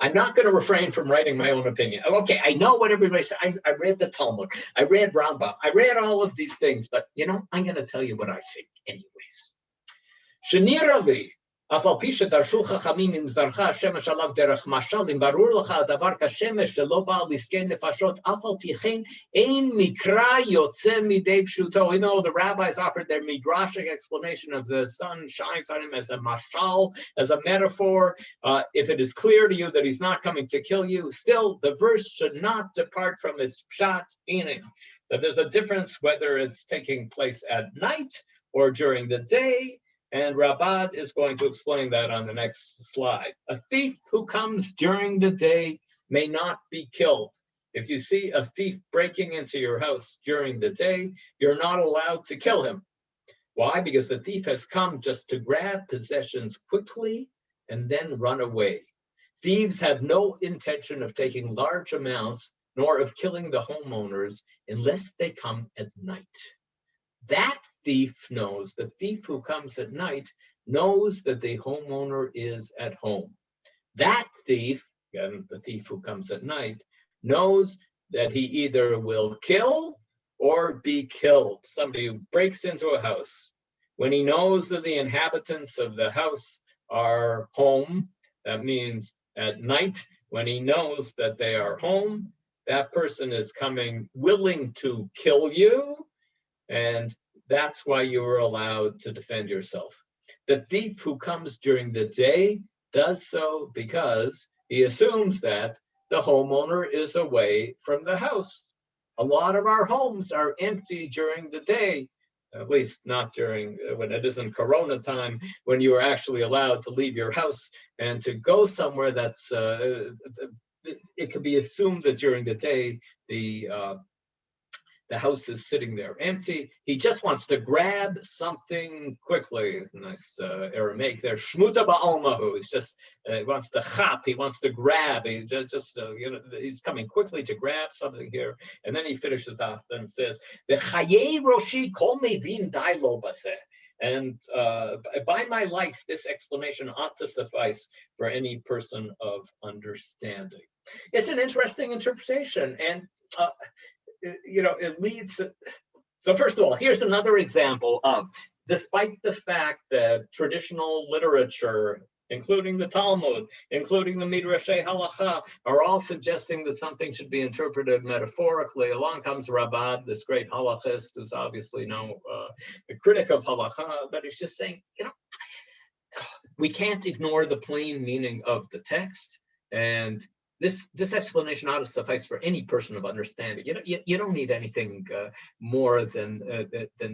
I'm not going to refrain from writing my own opinion. Okay, I know what everybody said. I read the Talmud. I read Rambam. I read all of these things, but I'm going to tell you what I think anyways. Sheniravi. אף על פי שדרשו חכמים אם זרחה השמש עליו דרך משל, אם ברור לך הדבר כשמש שלא בא לעסקי נפשות, אף על פי כן אין מקרא יוצא מידי פשוטו. You know, the rabbis offered their midrashic explanation of the sun shines on him as a mashal, as a metaphor. If it is clear to you that he's not coming to kill you, still the verse should not depart from its pshat, meaning that there's a difference whether it's taking place at night or during the day. And Rabbad is going to explain that on the next slide. A thief who comes during the day may not be killed. If you see a thief breaking into your house during the day, you're not allowed to kill him. Why? Because the thief has come just to grab possessions quickly and then run away. Thieves have no intention of taking large amounts nor of killing the homeowners unless they come at night. That thief knows, the thief who comes at night knows that the homeowner is at home. That thief, again, the thief who comes at night, knows that he either will kill or be killed. Somebody who breaks into a house, when he knows that the inhabitants of the house are home, that means at night, when he knows that they are home, that person is coming willing to kill you, and that's why you are allowed to defend yourself. The thief who comes during the day does so because he assumes that the homeowner is away from the house. A lot of our homes are empty during the day, at least not during when it isn't Corona time, when you are actually allowed to leave your house and to go somewhere that's, it can be assumed that during the day, the house is sitting there empty. He just wants to grab something quickly. Nice Aramaic there. Shmuta ba'almahu. He's just, he wants to chap. He wants to grab. He just he's coming quickly to grab something here. And then he finishes off and says, "V'chayei roshi kol mevin dai lo baseh." And by my life, this explanation ought to suffice for any person of understanding. It's an interesting interpretation, and it leads to, so first of all, here's another example of, despite the fact that traditional literature, including the Talmud, including the Midrash Halacha, are all suggesting that something should be interpreted metaphorically, along comes Rabbi, this great halachist, who's obviously no a critic of Halacha, but he's just saying, we can't ignore the plain meaning of the text, and this explanation ought to suffice for any person of understanding. You don't need anything more than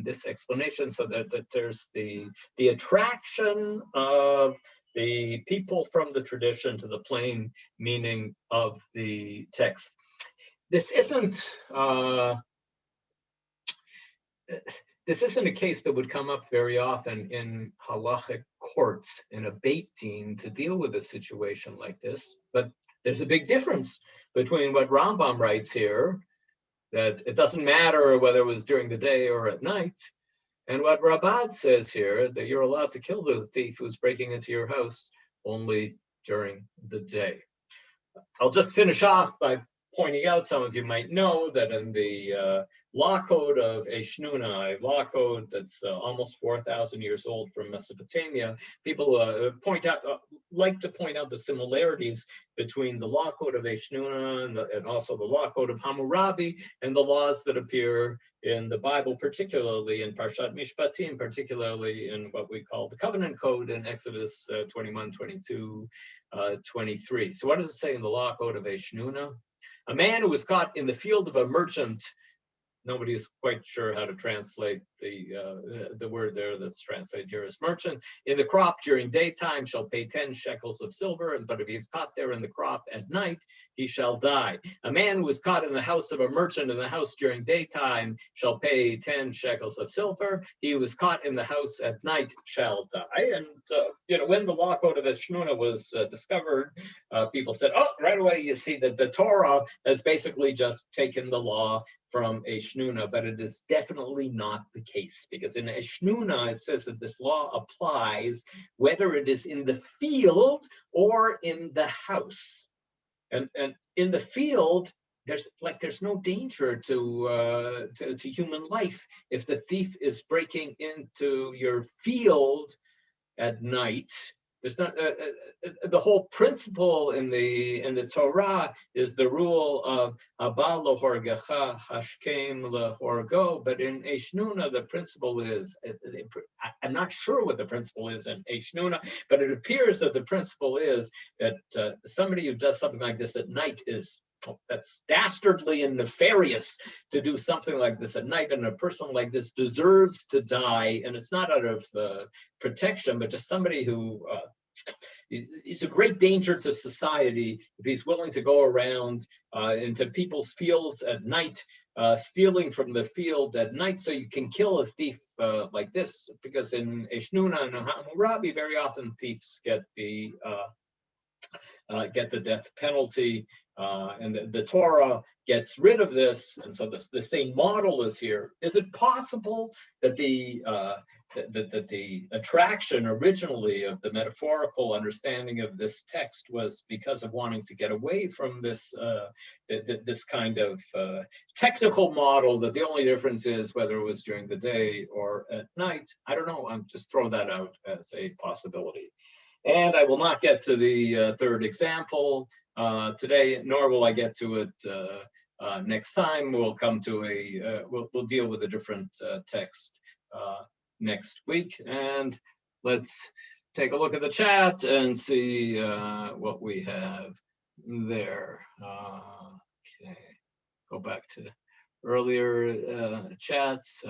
this explanation, so that there's the attraction of the people from the tradition to the plain meaning of the text. This isn't a case that would come up very often in halachic courts, in a beit din, to deal with a situation like this, but there's a big difference between what Rambam writes here, that it doesn't matter whether it was during the day or at night, and what Rabbi says here, that you're allowed to kill the thief who's breaking into your house only during the day. I'll just finish off by pointing out, some of you might know that in the law code of Eshnuna, a law code that's almost 4,000 years old from Mesopotamia, people like to point out the similarities between the law code of Eshnuna and also the law code of Hammurabi and the laws that appear in the Bible, particularly in Pshat Mishpatim, particularly in what we call the covenant code in Exodus 21, 22, 23. So what does it say in the law code of Eshnuna? A man who was caught in the field of a merchant, nobody is quite sure how to translate the word there that's translated here as merchant, in the crop during daytime shall pay 10 shekels of silver, but if he's caught there in the crop at night, he shall die. A man who is caught in the house of a merchant in the house during daytime shall pay 10 shekels of silver. He who is caught in the house at night shall die. And when the law code of Eshnuna was discovered, people said, oh, right away you see that the Torah has basically just taken the law from Eshnuna, but it is definitely not the case, because in Eshnuna it says that this law applies whether it is in the field or in the house. And in the field, there's no danger to human life. If the thief is breaking into your field at night, there's not the whole principle in the Torah is the rule of Haba lehorgecha hashkem lehorgo, but in Eshnuna the principle is, I'm not sure what the principle is in Eshnuna, but it appears that the principle is that somebody who does something like this at night that's dastardly and nefarious to do something like this at night, and a person like this deserves to die, and it's not out of protection, but just somebody who is a great danger to society if he's willing to go around into people's fields at night, stealing from the field at night. So you can kill a thief like this, because in Eshnuna and Hammurabi, very often thieves get the death penalty. And the Torah gets rid of this, and so the same model is here. Is it possible that the attraction originally of the metaphorical understanding of this text was because of wanting to get away from this this kind of technical model, that the only difference is whether it was during the day or at night? I don't know. I'm just throw that out as a possibility. And I will not get to the third example today, nor will I get to it next time. We'll come to we'll deal with a different text next week. And let's take a look at the chat and see what we have there. Okay, go back to earlier chats.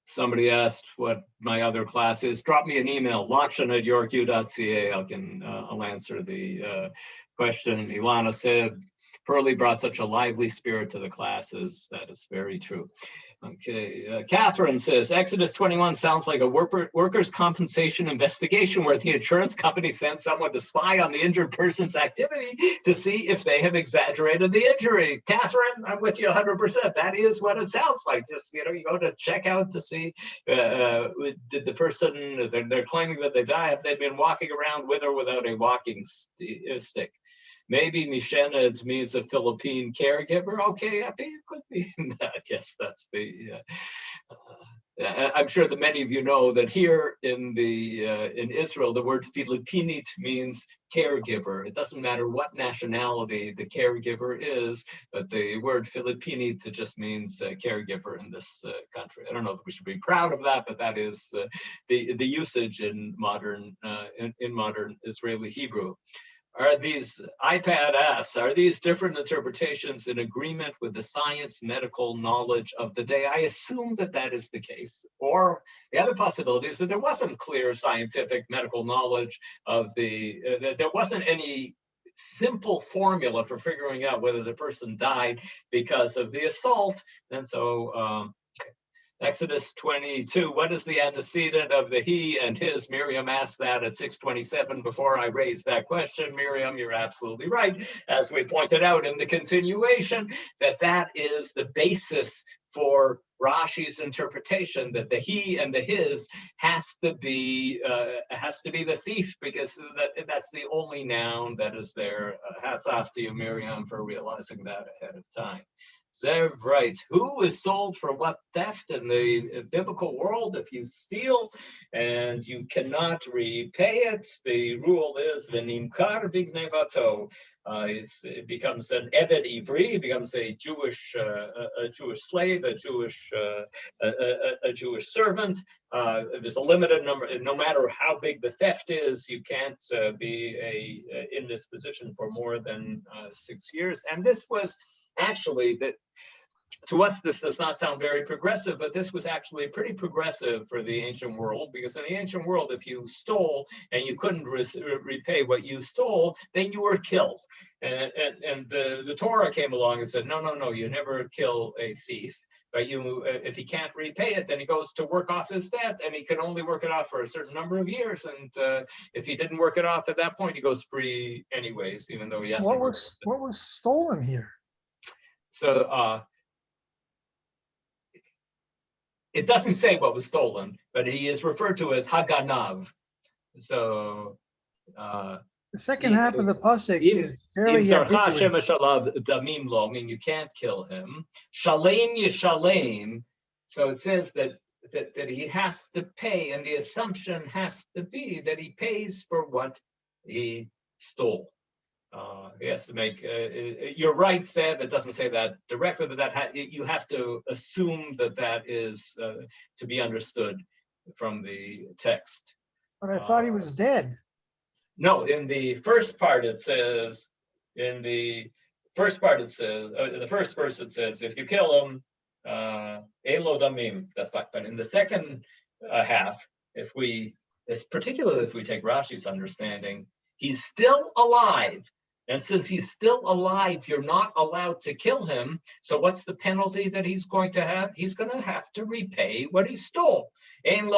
Somebody asked what my other class is. Drop me an email, lockshin@yorku.ca. I'll answer the question. Ilana said, Pearlie brought such a lively spirit to the classes. That is very true. Okay, Catherine says, Exodus 21 sounds like a workers' compensation investigation where the insurance company sends someone to spy on the injured person's activity to see if they have exaggerated the injury. Catherine, I'm with you 100%. That is what it sounds like. Just, you go to check out to see, did the person, they're claiming that they die, have they been walking around with or without a walking stick? Maybe Mishened means a Philippine caregiver. Okay, it could be. I guess that's the. I'm sure that many of you know that here in Israel, the word Filipinit means caregiver. It doesn't matter what nationality the caregiver is, but the word Filipinit just means caregiver in this country. I don't know if we should be proud of that, but that is the usage in modern Israeli Hebrew. Are these, iPad asks, are these different interpretations in agreement with the science medical knowledge of the day? I assume that that is the case. Or the other possibility is that there wasn't clear scientific medical knowledge of there wasn't any simple formula for figuring out whether the person died because of the assault. And so, Exodus 22, what is the antecedent of the he and his? Miriam asked that at 6:27 before I raised that question. Miriam, you're absolutely right. As we pointed out in the continuation, that is the basis for Rashi's interpretation, that the he and the his has to be the thief, because that's the only noun that is there. Hats off to you, Miriam, for realizing that ahead of time. Zev writes, who is sold for what theft in the biblical world? If you steal and you cannot repay it, the rule is v'nimkar b'gnevato. It becomes an Eved Ivri, it becomes a Jewish slave, a Jewish servant. There's a limited number, no matter how big the theft is, you can't be in this position for more than 6 years. And this was actually, to us, this does not sound very progressive, but this was actually pretty progressive for the ancient world, because in the ancient world, if you stole and you couldn't repay what you stole, then you were killed. And the Torah came along and said, no, you never kill a thief. But if he can't repay it, then he goes to work off his debt, and he can only work it off for a certain number of years. And if he didn't work it off at that point, he goes free anyways, even though he has what was stolen here? So it doesn't say what was stolen, but he is referred to as Haganav. So the second half of the pasuk is very damim lo, I mean, you can't kill him. Shalem yishalem. So it says that he has to pay, and the assumption has to be that he pays for what he stole. He has to make, you're right, Seb, it doesn't say that directly, but you have to assume that is to be understood from the text. But I thought he was dead. No, in the first part it says, the first verse it says, if you kill him, elo damim, that's fine. But in the second half, particularly if we take Rashi's understanding, he's still alive. And since he's still alive, you're not allowed to kill him. So what's the penalty that he's going to have? He's going to have to repay what he stole. Damim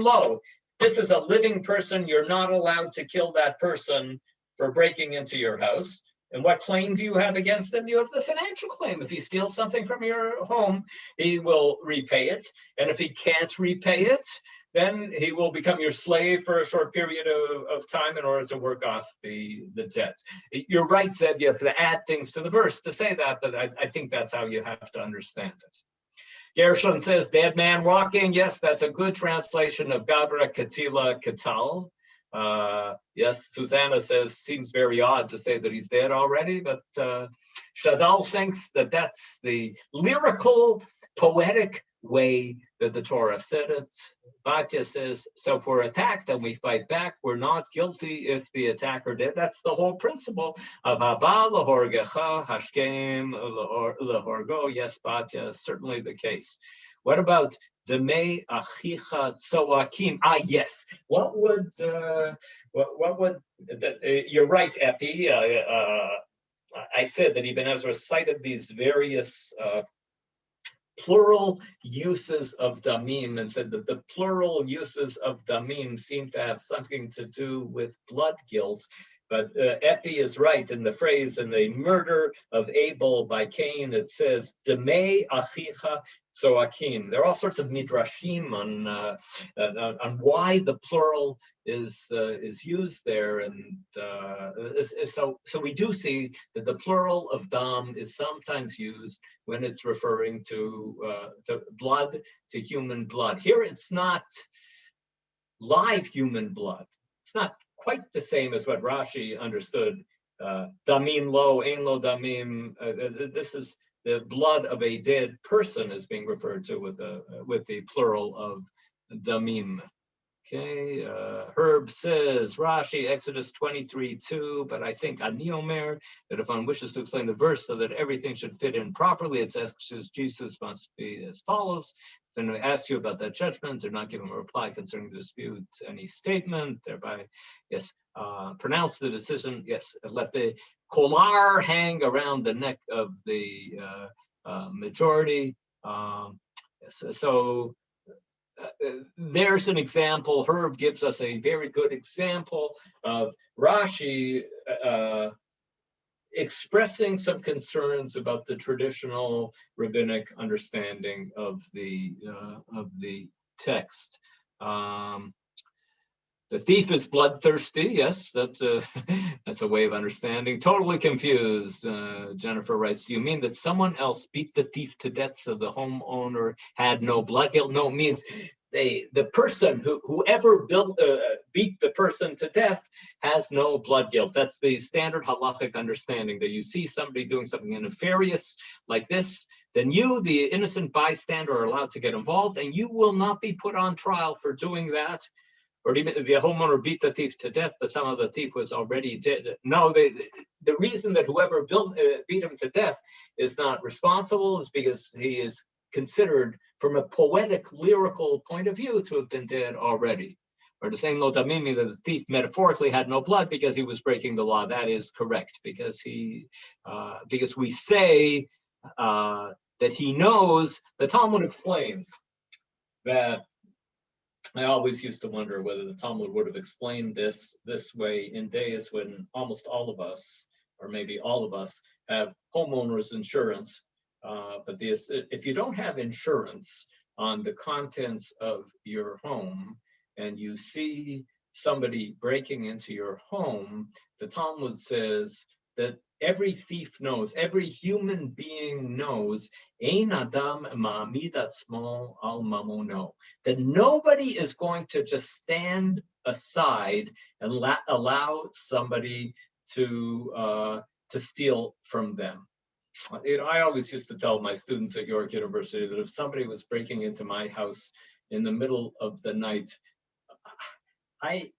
lo. This is a living person. You're not allowed to kill that person for breaking into your house. And what claim do you have against him? You have the financial claim. If he steals something from your home, he will repay it. And if he can't repay it, then he will become your slave for a short period of time in order to work off the debt. You're right, Zeb, you have to add things to the verse to say that, but I think that's how you have to understand it. Gershon says, dead man walking. Yes, that's a good translation of Gavra Katila Katal. Yes, Susanna says, seems very odd to say that he's dead already, but Shadal thinks that that's the lyrical, poetic way that the Torah said it. Batya says, so if we're attacked and we fight back, we're not guilty if the attacker did. That's the whole principle of Haba lahorgecha, hashkem lahorgo. Yes, Batya, certainly the case. What about Demei achicha tzoakim? Yes. What would you're right, Epi. I said that Ibn Ezra cited these various plural uses of damim and said that the plural uses of damim seem to have something to do with blood guilt. But Epi is right in the phrase, in the murder of Abel by Cain, it says, Demei achicha tzoakim. There are all sorts of midrashim on why the plural is used there, and so we do see that the plural of dam is sometimes used when it's referring to blood, to human blood. Here it's not live human blood. It's not quite the same as what Rashi understood. Damim lo, ein lo damim. This is the blood of a dead person is being referred to with the plural of damim. Okay, Herb says, Rashi, Exodus 23:2, but I think Ani Omer, that if one wishes to explain the verse so that everything should fit in properly, it says Jesus must be as follows. Then we ask you about that judgment, or not give him a reply concerning the dispute, any statement, thereby, yes, pronounce the decision, yes, let the kolar hang around the neck of the majority. So there's an example. Herb gives us a very good example of Rashi expressing some concerns about the traditional rabbinic understanding of the text. The thief is bloodthirsty. Yes, that's a way of understanding. Totally confused. Jennifer writes, do you mean that someone else beat the thief to death so the homeowner had no blood guilt? No, it means the person whoever beat the person to death has no blood guilt. That's the standard halachic understanding, that you see somebody doing something nefarious like this, then you, the innocent bystander, are allowed to get involved, and you will not be put on trial for doing that. Or even the homeowner beat the thief to death, but somehow the thief was already dead. No, the reason that whoever beat him to death is not responsible is because he is considered, from a poetic, lyrical point of view, to have been dead already. Or the same lo damimi, that the thief metaphorically had no blood because he was breaking the law. That is correct, because we say that he knows. The Talmud explains that. I always used to wonder whether the Talmud would have explained this way in days when almost all of us, or maybe all of us, have homeowners insurance. But if you don't have insurance on the contents of your home and you see somebody breaking into your home, the Talmud says that every thief knows, every human being knows, Ein Adam ma'amid atzmo al mamono, that nobody is going to just stand aside and allow somebody to steal from them. I always used to tell my students at York University that if somebody was breaking into my house in the middle of the night, I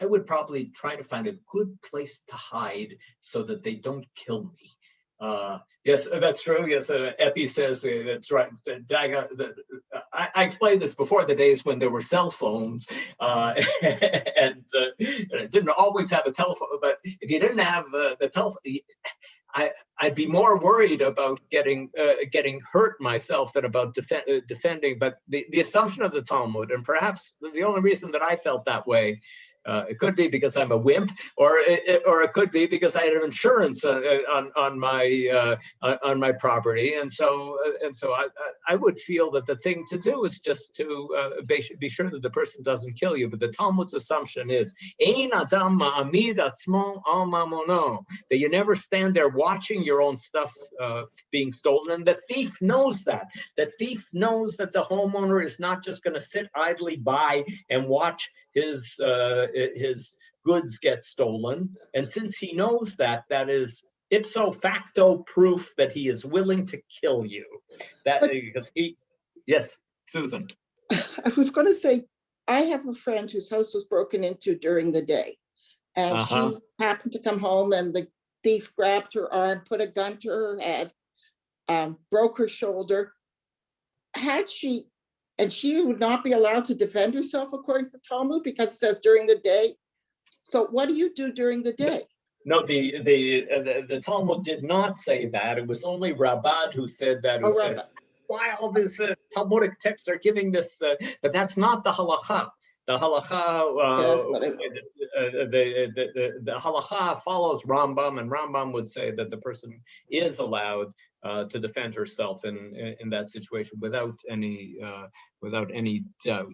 would probably try to find a good place to hide so that they don't kill me. Yes, that's true. Yes, Epi says that's right. I explained this before, the days when there were cell phones, and it didn't always have a telephone. But if you didn't have the telephone, I'd be more worried about getting hurt myself than about defending. But the assumption of the Talmud, and perhaps the only reason that I felt that way, it could be because I'm a wimp, or it could be because I had insurance on my property, and so I would feel that the thing to do is just to be sure that the person doesn't kill you. But the Talmud's assumption is Ein Adam ma'amid atzmo al mamono, that you never stand there watching your own stuff being stolen. And the thief knows that. The thief knows that the homeowner is not just going to sit idly by and watch his goods get stolen. And since he knows that, that is ipso facto proof that he is willing to kill you. Because he, yes, Susan. I was going to say, I have a friend whose house was broken into during the day, and she happened to come home, and the thief grabbed her arm, put a gun to her head, broke her shoulder. She would not be allowed to defend herself according to the Talmud, because it says during the day. So what do you do during the day? No, the Talmud did not say that. It was only Rabbi who said that. Who said, why all these Talmudic texts are giving this, but that's not the halacha. The halacha, the halacha follows Rambam, and Rambam would say that the person is allowed to defend herself in that situation without any doubt.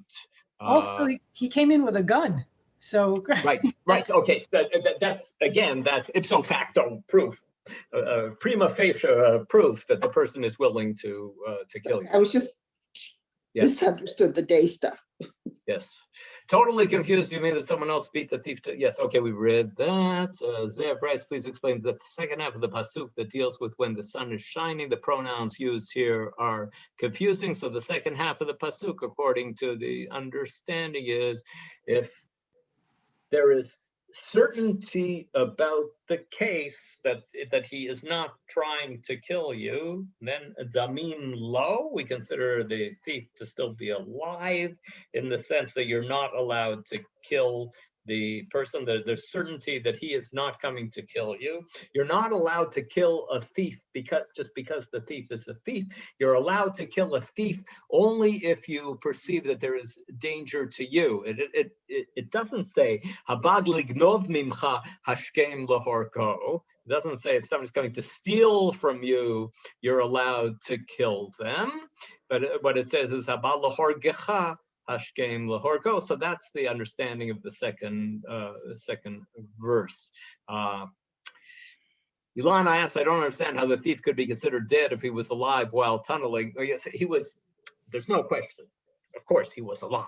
Also, he came in with a gun. So right. Okay, so that's ipso facto proof, prima facie proof that the person is willing to kill you. I was just misunderstood the day stuff. Yes, totally confused. You mean that someone else beat the thief? Yes. Okay, we read that. Zev Bryce, please explain that the second half of the pasuk that deals with when the sun is shining. The pronouns used here are confusing. So the second half of the pasuk, according to the understanding, is if there is certainty about the case that he is not trying to kill you, then damin lo, we consider the thief to still be alive, in the sense that you're not allowed to kill the person. There's certainty that he is not coming to kill you. You're not allowed to kill a thief just because the thief is a thief. You're allowed to kill a thief only if you perceive that there is danger to you. It doesn't say habad lignov mimcha hashkem lahorko. It doesn't say if somebody's going to steal from you, you're allowed to kill them. But what it says is habad lahorgecha hashkem lahorko. So that's the understanding of the second verse. Ilana asks, I don't understand how the thief could be considered dead if he was alive while tunneling. Oh, yes, he was. There's no question. Of course, he was alive.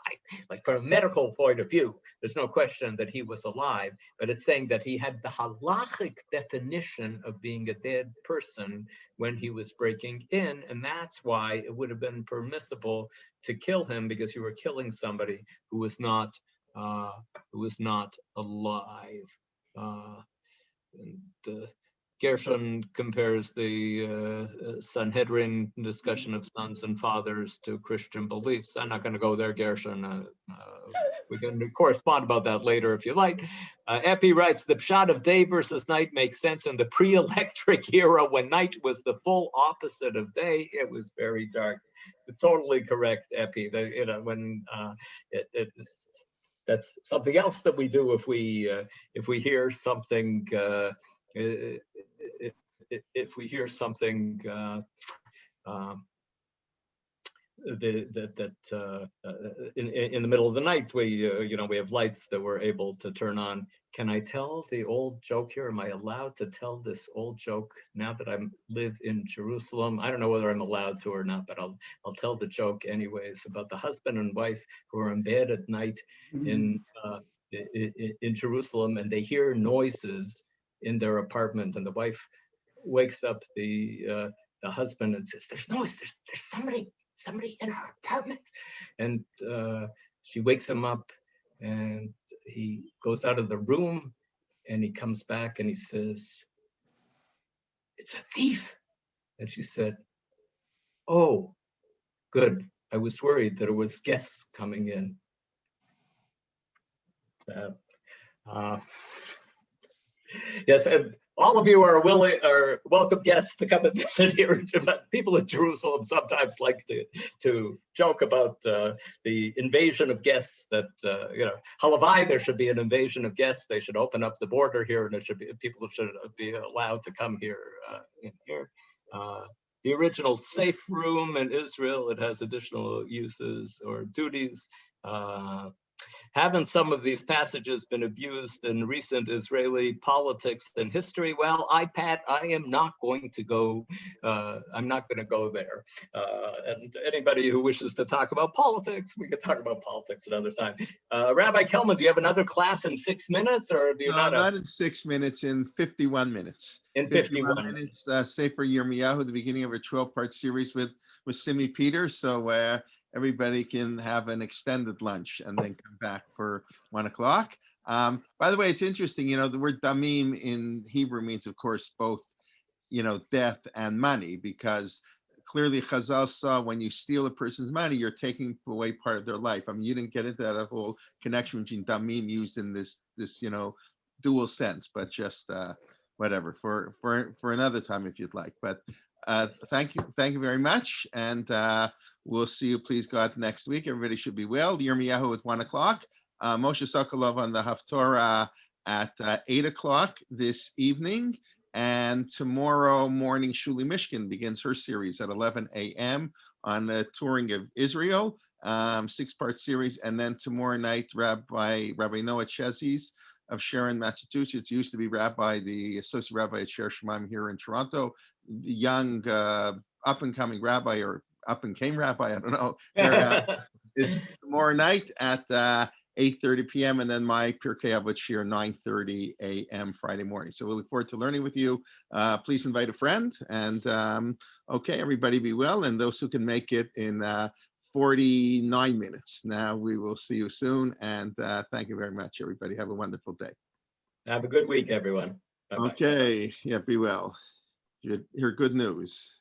Like from a medical point of view, there's no question that he was alive. But it's saying that he had the halachic definition of being a dead person when he was breaking in, and that's why it would have been permissible to kill him, because you were killing somebody who was not alive. Gershon compares the Sanhedrin discussion of sons and fathers to Christian beliefs. I'm not going to go there, Gershon. We can correspond about that later if you like. Epi writes, the Pshat of day versus night makes sense in the pre-electric era when night was the full opposite of day. It was very dark. Totally correct, Epi. That's something else that we do if we hear something. If we hear something in the middle of the night, we have lights that we're able to turn on. Can I tell the old joke here? Am I allowed to tell this old joke now that I live in Jerusalem? I don't know whether I'm allowed to or not, but I'll tell the joke anyways, about the husband and wife who are in bed at night in Jerusalem, and they hear noises in their apartment, and the wife wakes up the husband and says, "There's noise. There's somebody in our apartment," and she wakes him up, and he goes out of the room, and he comes back and he says, "It's a thief." And she said, "Oh, good. I was worried that it was guests coming in." Yes, and all of you are welcome guests to come and visit here. People in Jerusalem sometimes like to joke about the invasion of guests. That halavai, there should be an invasion of guests. They should open up the border here, and people should be allowed to come here. In here, the original safe room in Israel, it has additional uses or duties. Haven't some of these passages been abused in recent Israeli politics and history? Well, Pat, I am not going to go. I'm not going to go there. And anybody who wishes to talk about politics, we could talk about politics another time. Rabbi Kelman, do you have another class in 6 minutes, or do you No, not? not in 6 minutes, in 51 minutes. In 51 minutes, Sefer Yirmiyahu, the beginning of a 12-part series with Simi Peter. So everybody can have an extended lunch and then come back for 1 o'clock. By the way, it's interesting, the word damim in Hebrew means, of course, both, death and money, because clearly Chazal saw when you steal a person's money, you're taking away part of their life. I mean, you didn't get into that whole connection between damim used in this dual sense, but just whatever for another time if you'd like. But thank you very much, and we'll see you, please God, next week. Everybody should be well. Yirmiyahu at 1 o'clock. Moshe Sokolov on the Haftorah at 8 o'clock this evening. And tomorrow morning, Shuli Mishkin begins her series at 11 a.m. on the touring of Israel, 6-part series. And then tomorrow night, Rabbi Noah Chezis of Sharon, Massachusetts, used to be the associate rabbi at Sher Shemaim here in Toronto, young, up-and-coming rabbi, or up-and-came rabbi, I don't know, is tomorrow night at 8:30 p.m. and then my Pirkei Avot Shir 9:30 a.m. Friday morning. So we look forward to learning with you. Please invite a friend, and okay, everybody be well, and those who can make it in 49 minutes. Now we will see you soon, and thank you very much, everybody. Have a wonderful day. Have a good week, everyone. Bye-bye. Okay, yeah, be well. You hear good news.